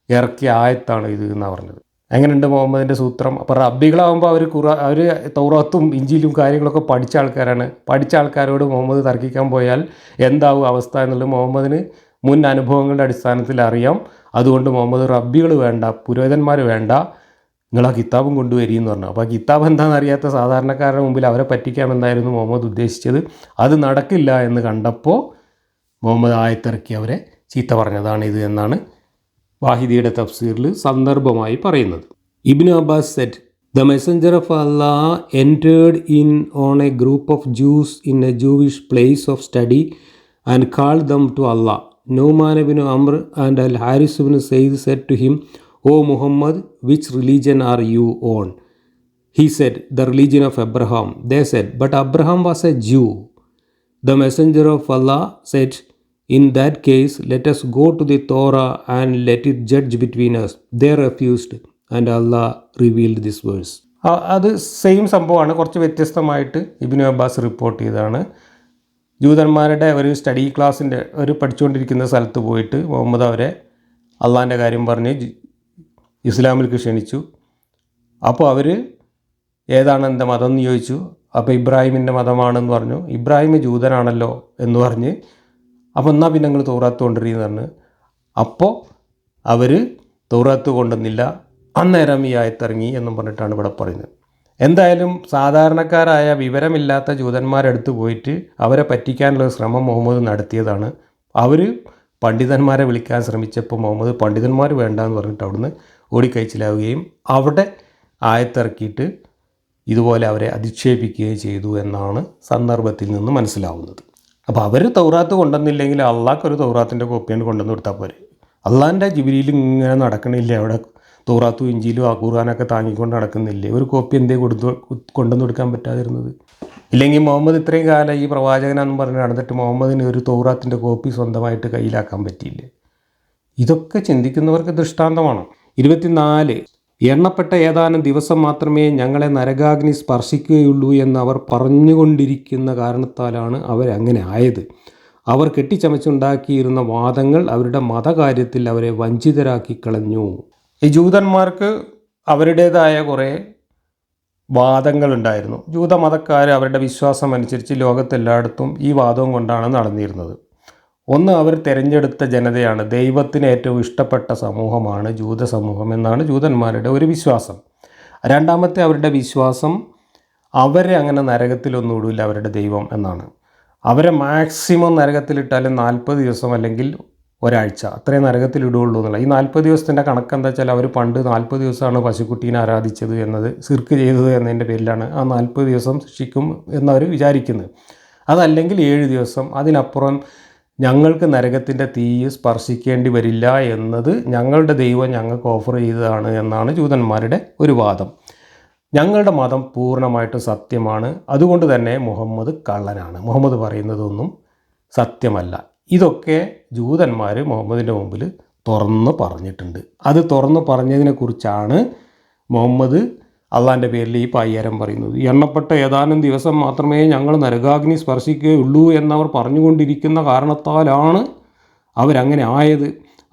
ഇറക്കിയ ആയത്താണ് ഇത് എന്നാണ് പറഞ്ഞത്. എങ്ങനെയുണ്ട് മുഹമ്മദിൻ്റെ സൂത്രം? അപ്പോൾ റബ്ബികളാകുമ്പോൾ അവർ തൗറാത്തും ഇഞ്ചിയിലും കാര്യങ്ങളൊക്കെ പഠിച്ച ആൾക്കാരാണ്. പഠിച്ച ആൾക്കാരോട് മുഹമ്മദ് തർക്കിക്കാൻ പോയാൽ എന്താവും അവസ്ഥ എന്നുള്ളത് മുഹമ്മദിന് മുൻ അനുഭവങ്ങളുടെ അടിസ്ഥാനത്തിൽ അറിയാം. അതുകൊണ്ട് മുഹമ്മദ് റബ്ബികൾ വേണ്ട, പുരോഹിതന്മാർ വേണ്ട, നിങ്ങൾ ആ കിതാബും കൊണ്ടുവരികയെന്ന് പറഞ്ഞു. അപ്പോൾ ആ കിതാബ് എന്താണെന്ന് അറിയാത്ത സാധാരണക്കാരുടെ മുമ്പിൽ അവരെ പറ്റിക്കാമെന്നായിരുന്നു മുഹമ്മദ് ഉദ്ദേശിച്ചത്. അത് നടക്കില്ല എന്ന് കണ്ടപ്പോൾ മുഹമ്മദ് ആയത്തിറക്കി അവരെ ചീത്ത പറഞ്ഞതാണ് ഇത് എന്നാണ് വാഹിദിയുടെ തഫ്സീറിൽ സന്ദർഭമായി പറയുന്നത്. Ibn Abbas said, the messenger of Allah entered in on a group of Jews in a Jewish place of study and called them to Allah. Nauman ibn Amr and al Harith ibn Zaid said to him, O Muhammad, which religion are you on? He said, the religion of Abraham. They said, but Abraham was a Jew. The messenger of Allah said, in that case, let us go to the Torah and let it judge between us. They refused, and Allah revealed this verse. അത് same സംഭവമാണ്, കുറച്ച് വ്യത്യസ്തമായിട്ട് Ibn Abbas report ചെയ്തതാണ്. ജൂതന്മാരുടെ ഒരു study ക്ലാസ്സിൻ്റെ ഒരു പഠിച്ചുകൊണ്ടിരിക്കുന്ന സ്ഥലത്ത് പോയിട്ട് മുഹമ്മദ് അവരെ അള്ളാഹിൻ്റെ കാര്യം പറഞ്ഞ് ഇസ്ലാമിലേക്ക് ക്ഷണിച്ചു. അപ്പോൾ അവർ ഏതാണ് എൻ്റെ മതം എന്ന് ചോദിച്ചു. അപ്പോൾ ഇബ്രാഹിമിൻ്റെ മതമാണെന്ന് പറഞ്ഞു. ഇബ്രാഹിം ജൂതനാണല്ലോ എന്ന് പറഞ്ഞ്, അപ്പോൾ എന്നാൽ പിന്നെ നിങ്ങൾ തൗറാത്ത് കൊണ്ടുവരികയെന്ന് പറഞ്ഞ്. അപ്പോൾ അവർ തൗറാത്ത് കൊണ്ടുവന്നില്ല. അന്നേരം ഈ ആയത്തിറങ്ങി എന്നും പറഞ്ഞിട്ടാണ് ഇവിടെ പറയുന്നത്. എന്തായാലും സാധാരണക്കാരായ വിവരമില്ലാത്ത ജൂതന്മാരെടുത്ത് പോയിട്ട് അവരെ പറ്റിക്കാനുള്ള ശ്രമം മുഹമ്മദ് നടത്തിയതാണ്. അവർ പണ്ഡിതന്മാരെ വിളിക്കാൻ ശ്രമിച്ചപ്പോൾ മുഹമ്മദ് പണ്ഡിതന്മാർ വേണ്ടെന്ന് പറഞ്ഞിട്ട് അവിടുന്ന് ഓടിക്കഴിച്ചിലാവുകയും അവിടെ ആയത്തിറക്കിയിട്ട് ഇതുപോലെ അവരെ അധിക്ഷേപിക്കുകയും ചെയ്തു എന്നാണ് സന്ദർഭത്തിൽ നിന്ന് മനസ്സിലാവുന്നത്. അപ്പോൾ അവർ തൗറാത്ത് കൊണ്ടുവന്നില്ലെങ്കിൽ അള്ളാഹ്ക്കൊരു തൗറാത്തിൻ്റെ കോപ്പിയാണ് കൊണ്ടുവന്ന് കൊടുത്താൽ പോരെ. അള്ളാഹിൻ്റെ ജിബ്രീൽ ഇങ്ങനെ നടക്കണില്ലേ അവിടെ, തൗറാത്തും ഇഞ്ചിയിലും ഖുർആനൊക്കെ താങ്ങിക്കൊണ്ട് നടക്കുന്നില്ലേ? ഒരു കോപ്പി എന്തേ കൊണ്ടുവന്ന് കൊടുക്കാൻ പറ്റാതിരുന്നത്? ഇല്ലെങ്കിൽ മുഹമ്മദ് ഇത്രയും കാലം ഈ പ്രവാചകനാണെന്ന് പറഞ്ഞ് നടന്നിട്ട് മുഹമ്മദിന് ഒരു തൗറാത്തിൻ്റെ കോപ്പി സ്വന്തമായിട്ട് കയ്യിലാക്കാൻ പറ്റിയില്ലേ? ഇതൊക്കെ ചിന്തിക്കുന്നവർക്ക് ദൃഷ്ടാന്തമാണ്. 24, എണ്ണപ്പെട്ട ഏതാനും ദിവസം മാത്രമേ ഞങ്ങളെ നരകാഗ്നി സ്പർശിക്കുകയുള്ളൂ എന്ന് അവർ പറഞ്ഞുകൊണ്ടിരിക്കുന്ന കാരണത്താലാണ് അവരങ്ങനെ ആയത്. അവർ കെട്ടിച്ചമച്ചുണ്ടാക്കിയിരുന്ന വാദങ്ങൾ അവരുടെ മതകാര്യത്തിൽ അവരെ വഞ്ചിതരാക്കി കളഞ്ഞു. ഈ ജൂതന്മാർക്ക് അവരുടേതായ കുറേ വാദങ്ങളുണ്ടായിരുന്നു. ജൂതമതക്കാർ അവരുടെ വിശ്വാസം അനുസരിച്ച് ലോകത്തെല്ലായിടത്തും ഈ വാദവും കൊണ്ടാണ് നടന്നിരുന്നത്. ഒന്ന്, അവർ തിരഞ്ഞെടുത്ത ജനതയാണ്, ദൈവത്തിന് ഏറ്റവും ഇഷ്ടപ്പെട്ട സമൂഹമാണ് ജൂത സമൂഹം എന്നാണ് ജൂതന്മാരുടെ ഒരു വിശ്വാസം. രണ്ടാമത്തെ അവരുടെ വിശ്വാസം, അവരെ അങ്ങനെ നരകത്തിലൊന്നും ഇടില്ല അവരുടെ ദൈവം എന്നാണ്. അവരെ മാക്സിമം നരകത്തിലിട്ടാലും 40 ദിവസം അല്ലെങ്കിൽ ഒരാഴ്ച അത്രയും നരകത്തിലിടുകയുള്ളൂ എന്നുള്ള. ഈ 40 ദിവസത്തിൻ്റെ കണക്കെന്താ വെച്ചാൽ അവർ പണ്ട് 40 ദിവസമാണ് പശുക്കുട്ടീനെ ആരാധിച്ചത് എന്നത്, സിർക്ക് ചെയ്തത് എന്നതിൻ്റെ പേരിലാണ് ആ 40 ദിവസം ശിക്ഷിക്കും എന്നവർ വിചാരിക്കുന്നത്. അതല്ലെങ്കിൽ 7 ദിവസം. അതിനപ്പുറം ഞങ്ങൾക്ക് നരകത്തിൻ്റെ തീ സ്പർശിക്കേണ്ടി വരില്ല എന്നത് ഞങ്ങളുടെ ദൈവം ഞങ്ങൾക്ക് ഓഫർ ചെയ്തതാണ് എന്നാണ് ജൂതന്മാരുടെ ഒരു വാദം. ഞങ്ങളുടെ മതം പൂർണ്ണമായിട്ട് സത്യമാണ്, അതുകൊണ്ട് തന്നെ മുഹമ്മദ് കള്ളനാണ്, മുഹമ്മദ് പറയുന്നതൊന്നും സത്യമല്ല. ഇതൊക്കെ ജൂതന്മാർ മുഹമ്മദിൻ്റെ മുമ്പിൽ തുറന്ന് പറഞ്ഞിട്ടുണ്ട്. അത് തുറന്ന് പറഞ്ഞതിനെക്കുറിച്ചാണ് മുഹമ്മദ് അള്ളാഹിൻ്റെ പേരിൽ ഈ പയ്യാരം പറയുന്നത്. എണ്ണപ്പെട്ട ഏതാനും ദിവസം മാത്രമേ ഞങ്ങൾ നരകാഗ്നി സ്പർശിക്കുകയുള്ളൂ എന്നവർ പറഞ്ഞുകൊണ്ടിരിക്കുന്ന കാരണത്താലാണ് അവരങ്ങനെ ആയത്.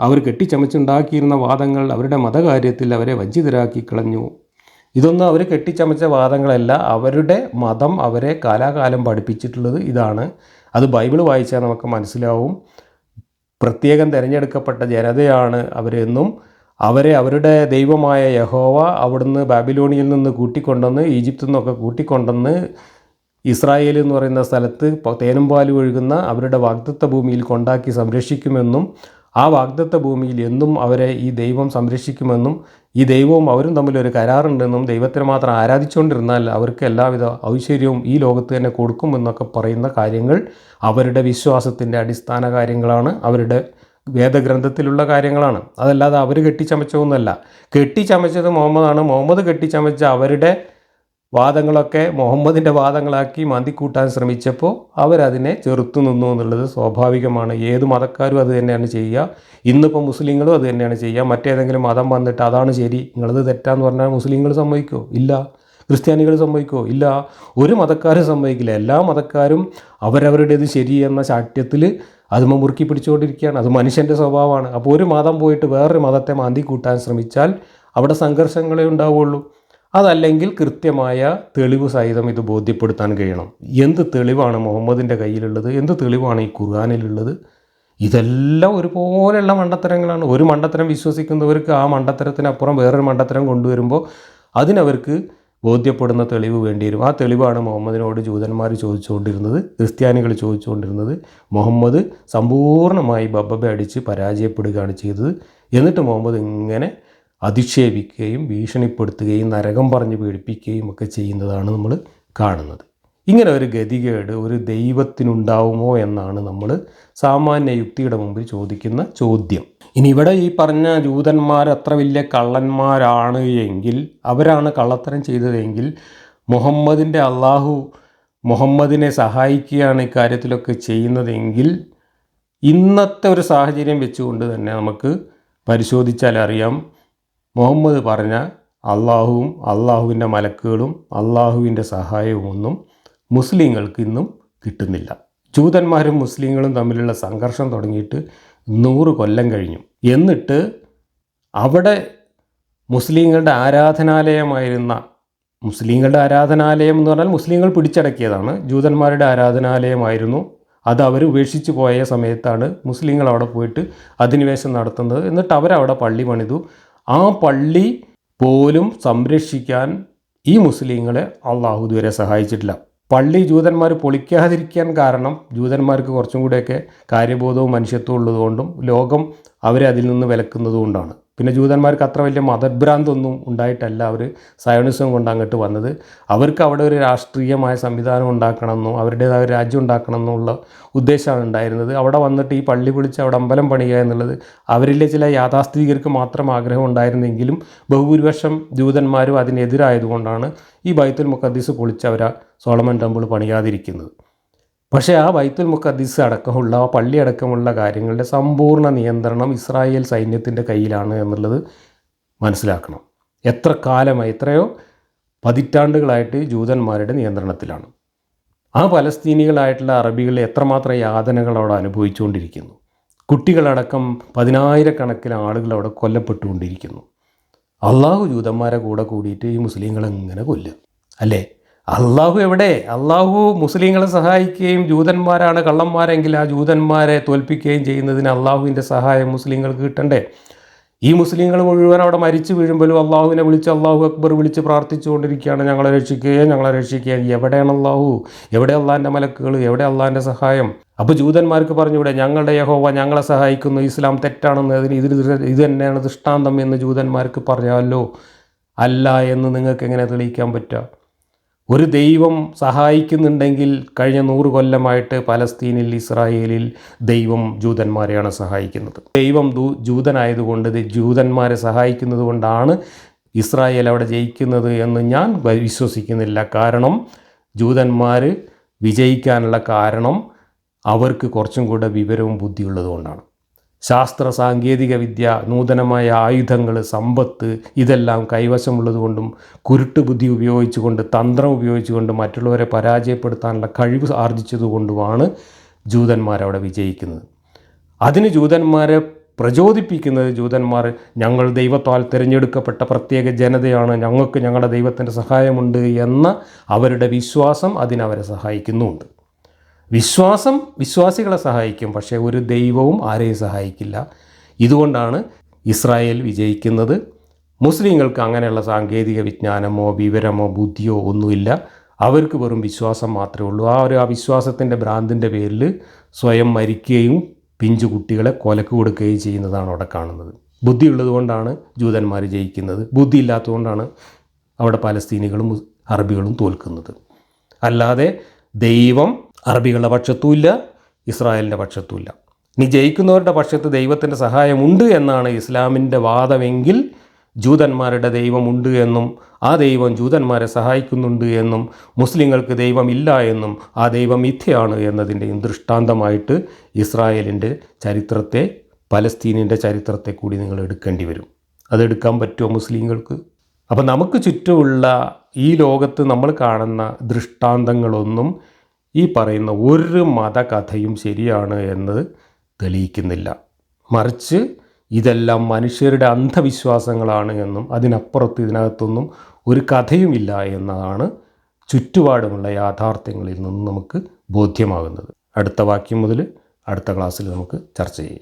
അവർ കെട്ടിച്ചമച്ചുണ്ടാക്കിയിരുന്ന വാദങ്ങൾ അവരുടെ മതകാര്യത്തിൽ അവരെ വഞ്ചിതരാക്കി കളഞ്ഞു. ഇതൊന്നും അവർ കെട്ടിച്ചമച്ച വാദങ്ങളല്ല, അവരുടെ മതം അവരെ കാലാകാലം പഠിപ്പിച്ചിട്ടുള്ളത് ഇതാണ്. അത് ബൈബിൾ വായിച്ചാൽ നമുക്ക് മനസ്സിലാവും. പ്രത്യേകം തിരഞ്ഞെടുക്കപ്പെട്ട ജനതയാണ് അവരെന്നും അവരെ അവരുടെ ദൈവമായ യഹോവ അവിടുന്ന് ബാബിലോണിയിൽ നിന്ന് കൂട്ടിക്കൊണ്ടുവന്ന് ഈജിപ്തിൽ നിന്നൊക്കെ കൂട്ടിക്കൊണ്ടുവന്ന് ഇസ്രായേൽ എന്ന് പറയുന്ന സ്ഥലത്ത് തേനും പാലും ഒഴുകുന്ന അവരുടെ വാഗ്ദത്ത ഭൂമിയിൽ കൊണ്ടാക്കി സംരക്ഷിക്കുമെന്നും ആ വാഗ്ദത്ത ഭൂമിയിൽ എന്നും അവരെ ഈ ദൈവം സംരക്ഷിക്കുമെന്നും ഈ ദൈവവും അവരും തമ്മിലൊരു കരാറുണ്ടെന്നും ദൈവത്തിനെ മാത്രം ആരാധിച്ചുകൊണ്ടിരുന്നാൽ അവർക്ക് എല്ലാവിധ ഐശ്വര്യവും ഈ ലോകത്ത് തന്നെ കൊടുക്കുമെന്നൊക്കെ പറയുന്ന കാര്യങ്ങൾ അവരുടെ വിശ്വാസത്തിൻ്റെ അടിസ്ഥാന കാര്യങ്ങളാണ്, അവരുടെ വേദഗ്രന്ഥത്തിലുള്ള കാര്യങ്ങളാണ്. അതല്ലാതെ അവർ കെട്ടിച്ചമച്ചതൊന്നുമല്ല. കെട്ടിച്ചമച്ചത് മുഹമ്മദാണ്. മുഹമ്മദ് കെട്ടിച്ചമച്ച അവരുടെ വാദങ്ങളൊക്കെ മുഹമ്മദിൻ്റെ വാദങ്ങളാക്കി മാന്തിക്കൂട്ടാൻ ശ്രമിച്ചപ്പോൾ അവരതിനെ ചെറുത്തു നിന്നു എന്നുള്ളത് സ്വാഭാവികമാണ്. ഏത് മതക്കാരും അത് തന്നെയാണ് ചെയ്യുക. ഇന്നിപ്പോൾ മുസ്ലിങ്ങളും അത് തന്നെയാണ് ചെയ്യുക. മറ്റേതെങ്കിലും മതം വന്നിട്ട് അതാണ് ശരി, നിങ്ങളത് തെറ്റാന്ന് പറഞ്ഞാൽ മുസ്ലിങ്ങൾ സമ്മതിക്കുമോ? ഇല്ല. ക്രിസ്ത്യാനികൾ സമ്മതിക്കുമോ? ഇല്ല, ഒരു മതക്കാരും സമ്മതിക്കില്ല. എല്ലാ മതക്കാരും അവരവരുടേത് ശരിയെന്ന ശാഠ്യത്തിൽ അത് മുറുക്കി പിടിച്ചുകൊണ്ടിരിക്കുകയാണ്. അത് മനുഷ്യൻ്റെ സ്വഭാവമാണ്. അപ്പോൾ ഒരു മതം പോയിട്ട് വേറൊരു മതത്തെ മാന്തി കൂട്ടാൻ ശ്രമിച്ചാൽ അവിടെ സംഘർഷങ്ങളേ ഉണ്ടാവുകയുള്ളൂ. അതല്ലെങ്കിൽ കൃത്യമായ തെളിവ് സഹിതം ഇത് ബോധ്യപ്പെടുത്താൻ കഴിയണം. എന്ത് തെളിവാണ് മുഹമ്മദിൻ്റെ കയ്യിലുള്ളത്? എന്ത് തെളിവാണ് ഈ ഖുർആനിലുള്ളത്? ഇതെല്ലാം ഒരുപോലെയുള്ള മണ്ടത്തരങ്ങളാണ്. ഒരു മണ്ടത്തരം വിശ്വസിക്കുന്നവർക്ക് ആ മണ്ടത്തരത്തിനപ്പുറം വേറൊരു മണ്ടത്തരം കൊണ്ടുവരുമ്പോൾ അതിനവർക്ക് ബോധ്യപ്പെടുന്ന തെളിവ് വേണ്ടി വരും. ആ തെളിവാണ് മുഹമ്മദിനോട് ജൂതന്മാർ ചോദിച്ചുകൊണ്ടിരുന്നത്, ക്രിസ്ത്യാനികൾ ചോദിച്ചുകൊണ്ടിരുന്നത്. മുഹമ്മദ് സമ്പൂർണ്ണമായി ബബ്ബ അടിച്ച് പരാജയപ്പെടുകയാണ് ചെയ്തത്. എന്നിട്ട് മുഹമ്മദ് ഇങ്ങനെ അധിക്ഷേപിക്കുകയും ഭീഷണിപ്പെടുത്തുകയും നരകം പറഞ്ഞ് പീഡിപ്പിക്കുകയും ഒക്കെ ചെയ്യുന്നതാണ് നമ്മൾ കാണുന്നത്. ഇങ്ങനെ ഒരു ഗതികേട് ഒരു ദൈവത്തിനുണ്ടാവുമോ എന്നാണ് നമ്മൾ സാമാന്യ യുക്തിയുടെ മുമ്പിൽ ചോദിക്കുന്ന ചോദ്യം. ഇനി ഇവിടെ ഈ പറഞ്ഞ ജൂതന്മാർ അത്ര വലിയ കള്ളന്മാരാണ് എങ്കിൽ, അവരാണ് കള്ളത്തരം ചെയ്തതെങ്കിൽ, മുഹമ്മദിൻ്റെ അള്ളാഹു മുഹമ്മദിനെ സഹായിക്കുകയാണ് ഇക്കാര്യത്തിലൊക്കെ ചെയ്യുന്നതെങ്കിൽ, ഇന്നത്തെ ഒരു സാഹചര്യം വെച്ചുകൊണ്ട് തന്നെ നമുക്ക് പരിശോധിച്ചാൽ അറിയാം, മുഹമ്മദ് പറഞ്ഞ അള്ളാഹുവും അള്ളാഹുവിൻ്റെ മലക്കുകളും അള്ളാഹുവിൻ്റെ സഹായവും ഒന്നും മുസ്ലിങ്ങൾക്ക് ഇന്നും കിട്ടുന്നില്ല. ജൂതന്മാരും മുസ്ലിങ്ങളും തമ്മിലുള്ള സംഘർഷം തുടങ്ങിയിട്ട് 100 കൊല്ലം കഴിഞ്ഞു. എന്നിട്ട് അവിടെ മുസ്ലിങ്ങളുടെ ആരാധനാലയമായിരുന്ന, മുസ്ലിങ്ങളുടെ ആരാധനാലയം എന്ന് പറഞ്ഞാൽ മുസ്ലിങ്ങൾ പിടിച്ചടക്കിയതാണ്, ജൂതന്മാരുടെ ആരാധനാലയമായിരുന്നു. അത് അവർ ഉപേക്ഷിച്ച് പോയ സമയത്താണ് മുസ്ലിങ്ങൾ അവിടെ പോയിട്ട് അധിനിവേശം നടത്തുന്നത്. എന്നിട്ട് അവരവിടെ പള്ളി പണിതു. ആ പള്ളി പോലും സംരക്ഷിക്കാൻ ഈ മുസ്ലിങ്ങളെ അള്ളാഹു ഇതുവരെ സഹായിച്ചിട്ടില്ല. പള്ളി ജൂതന്മാർ പൊളിക്കാതിരിക്കാൻ കാരണം ജൂതന്മാർക്ക് കുറച്ചും കൂടെയൊക്കെ കാര്യബോധവും മനുഷ്യത്വവും ഉള്ളതുകൊണ്ടും ലോകം അവരെ അതിൽ നിന്ന് വിലക്കുന്നത് കൊണ്ടാണ്. പിന്നെ ജൂതന്മാർക്ക് അത്ര വലിയ മതഭ്രാന്തൊന്നും ഉണ്ടായിട്ടല്ല അവർ സയണിസം കൊണ്ട് അങ്ങോട്ട് വന്നത്. അവർക്ക് അവിടെ ഒരു രാഷ്ട്രീയമായ സംവിധാനം ഉണ്ടാക്കണമെന്നോ അവരുടേതായ ഒരു രാജ്യം ഉണ്ടാക്കണമെന്നുള്ള ഉദ്ദേശമാണ് ഉണ്ടായിരുന്നത്. അവിടെ വന്നിട്ട് ഈ പള്ളി പൊളിച്ച് അവിടെ അമ്പലം പണിയുക എന്നുള്ളത് അവരിലെ ചില യാഥാസ്ഥിതികർക്ക് മാത്രം ആഗ്രഹം ഉണ്ടായിരുന്നെങ്കിലും ബഹുഭൂരിപക്ഷം ജൂതന്മാരും അതിനെതിരായതുകൊണ്ടാണ് ഈ ബൈത്തുൽ മുഖദ്ദിസ് പൊളിച്ച് അവർ സോളമൻ ടെമ്പിൾ പണിയാതിരിക്കുന്നത്. പക്ഷേ ആ ബൈത്തുൽ മുഖദ്ദിസ് അടക്കമുള്ള ആ പള്ളി അടക്കമുള്ള കാര്യങ്ങളുടെ സമ്പൂർണ്ണ നിയന്ത്രണം ഇസ്രായേൽ സൈന്യത്തിൻ്റെ കയ്യിലാണ് എന്നുള്ളത് മനസ്സിലാക്കണം. എത്ര കാലമായി, എത്രയോ പതിറ്റാണ്ടുകളായിട്ട് ജൂതന്മാരുടെ നിയന്ത്രണത്തിലാണ്. ആ പലസ്തീനികളായിട്ടുള്ള അറബികൾ എത്രമാത്രം യാതനകൾ അവിടെ അനുഭവിച്ചുകൊണ്ടിരിക്കുന്നു. കുട്ടികളടക്കം 10,000-കണക്കിന് ആളുകൾ അവിടെ കൊല്ലപ്പെട്ടുകൊണ്ടിരിക്കുന്നു. അള്ളാഹു ജൂതന്മാരെ കൂടെ കൂടിയിട്ട് ഈ മുസ്ലിങ്ങളെ ഇങ്ങനെ കൊല്ലുക അല്ലേ? അള്ളാഹു എവിടെ? അള്ളാഹു മുസ്ലിങ്ങളെ സഹായിക്കുകയും ജൂതന്മാരാണ് കള്ളന്മാരെങ്കിൽ ആ ജൂതന്മാരെ തോൽപ്പിക്കുകയും ചെയ്യുന്നതിന് അള്ളാഹുവിൻ്റെ സഹായം മുസ്ലിങ്ങൾക്ക് കിട്ടണ്ടേ? ഈ മുസ്ലിങ്ങൾ മുഴുവൻ അവിടെ മരിച്ചു വീഴുമ്പോഴും അള്ളാഹുവിനെ വിളിച്ച് അള്ളാഹു അക്ബർ വിളിച്ച് പ്രാർത്ഥിച്ചുകൊണ്ടിരിക്കുകയാണ്, ഞങ്ങളെ രക്ഷിക്കുകയും ഞങ്ങളെ രക്ഷിക്കുകയും. എവിടെയാണ് അള്ളാഹു? എവിടെ അള്ളാഹിൻ്റെ മലക്കുകൾ? എവിടെ അള്ളാഹിൻ്റെ സഹായം? അപ്പോൾ ജൂതന്മാർക്ക് പറഞ്ഞുകൂടെ ഞങ്ങളുടെ യഹോവ ഞങ്ങളെ സഹായിക്കുന്നു, ഇസ്ലാം തെറ്റാണെന്ന്, അതിന് ഇത് തന്നെയാണ് ദൃഷ്ടാന്തം എന്ന് ജൂതന്മാർക്ക് പറഞ്ഞാലോ? അല്ല എന്ന് നിങ്ങൾക്ക് എങ്ങനെ തെളിയിക്കാൻ പറ്റുക? ഒരു ദൈവം സഹായിക്കുന്നുണ്ടെങ്കിൽ കഴിഞ്ഞ 100 കൊല്ലമായിട്ട് പലസ്തീനിൽ ഇസ്രായേലിൽ ദൈവം ജൂതന്മാരെയാണ് സഹായിക്കുന്നത്. ദൈവം ജൂതനായതുകൊണ്ട് ജൂതന്മാരെ സഹായിക്കുന്നത് കൊണ്ടാണ് ഇസ്രായേൽ അവിടെ ജയിക്കുന്നത് എന്ന് ഞാൻ വിശ്വസിക്കുന്നില്ല. കാരണം ജൂതന്മാർ വിജയിക്കാനുള്ള കാരണം അവർക്ക് കുറച്ചും കൂടെ വിവരവും ബുദ്ധിയുള്ളതുകൊണ്ടാണ്. ശാസ്ത്ര സാങ്കേതിക വിദ്യ, നൂതനമായ ആയുധങ്ങൾ, സമ്പത്ത് ഇതെല്ലാം കൈവശമുള്ളതുകൊണ്ടും കുരുട്ട് ബുദ്ധി ഉപയോഗിച്ചുകൊണ്ട്, തന്ത്രം ഉപയോഗിച്ചുകൊണ്ട് മറ്റുള്ളവരെ പരാജയപ്പെടുത്താനുള്ള കഴിവ് ആർജിച്ചതുകൊണ്ടുമാണ് ജൂതന്മാരവിടെ വിജയിക്കുന്നത്. അതിന് ജൂതന്മാരെ പ്രചോദിപ്പിക്കുന്നത്, ജൂതന്മാർ ഞങ്ങൾ ദൈവത്താൽ തിരഞ്ഞെടുക്കപ്പെട്ട പ്രത്യേക ജനതയാണ്, ഞങ്ങൾക്ക് ഞങ്ങളുടെ ദൈവത്തിൻ്റെ സഹായമുണ്ട് എന്ന അവരുടെ വിശ്വാസം അതിനവരെ സഹായിക്കുന്നുമുണ്ട്. വിശ്വാസം വിശ്വാസികളെ സഹായിക്കും, പക്ഷേ ഒരു ദൈവവും ആരെയും സഹായിക്കില്ല. ഇതുകൊണ്ടാണ് ഇസ്രായേൽ വിജയിക്കുന്നത്. മുസ്ലിങ്ങൾക്ക് അങ്ങനെയുള്ള സാങ്കേതിക വിജ്ഞാനമോ വിവരമോ ബുദ്ധിയോ ഒന്നുമില്ല. അവർക്ക് വെറും വിശ്വാസം മാത്രമേ ഉള്ളൂ. ആ വിശ്വാസത്തിൻ്റെ ഭ്രാന്തിൻ്റെ പേരിൽ സ്വയം മരിക്കുകയും പിഞ്ചു കുട്ടികളെ കൊലക്ക് കൊടുക്കുകയും ചെയ്യുന്നതാണ് അവിടെ കാണുന്നത്. ബുദ്ധി ഉള്ളതുകൊണ്ടാണ് ജൂതന്മാർ ജയിക്കുന്നത്, ബുദ്ധി ഇല്ലാത്തതുകൊണ്ടാണ് അവിടെ പലസ്തീനികളും അറബികളും തോൽക്കുന്നത്. അല്ലാതെ ദൈവം അറബികളുടെ പക്ഷത്തുമില്ല, ഇസ്രായേലിൻ്റെ പക്ഷത്തുമില്ല. ഇനി ജയിക്കുന്നവരുടെ പക്ഷത്ത് ദൈവത്തിൻ്റെ സഹായമുണ്ട് എന്നാണ് ഇസ്ലാമിൻ്റെ വാദമെങ്കിൽ ജൂതന്മാരുടെ ദൈവമുണ്ട് എന്നും ആ ദൈവം ജൂതന്മാരെ സഹായിക്കുന്നുണ്ട് എന്നും മുസ്ലിങ്ങൾക്ക് ദൈവമില്ല എന്നും ആ ദൈവം മിഥ്യയാണ് എന്നതിൻ്റെയും ദൃഷ്ടാന്തമായിട്ട് ഇസ്രായേലിൻ്റെ ചരിത്രത്തെ, പലസ്തീനിൻ്റെ ചരിത്രത്തെ കൂടി നിങ്ങൾ എടുക്കേണ്ടി വരും. അതെടുക്കാൻ പറ്റുമോ മുസ്ലിങ്ങൾക്ക്? അപ്പോൾ നമുക്ക് ചുറ്റുമുള്ള ഈ ലോകത്ത് നമ്മൾ കാണുന്ന ദൃഷ്ടാന്തങ്ങളൊന്നും ഈ പറയുന്ന ഒരു മതകഥയും ശരിയാണ് എന്ന് തെളിയിക്കുന്നില്ല. മറിച്ച് ഇതെല്ലാം മനുഷ്യരുടെ അന്ധവിശ്വാസങ്ങളാണ് എന്നും അതിനപ്പുറത്ത് ഇതിനകത്തൊന്നും ഒരു കഥയുമില്ല എന്നതാണ് ചുറ്റുപാടുമുള്ള യാഥാർത്ഥ്യങ്ങളിൽ നിന്ന് നമുക്ക് ബോധ്യമാകുന്നത്. അടുത്ത വാക്യം മുതൽ അടുത്ത ക്ലാസ്സിൽ നമുക്ക് ചർച്ച ചെയ്യാം.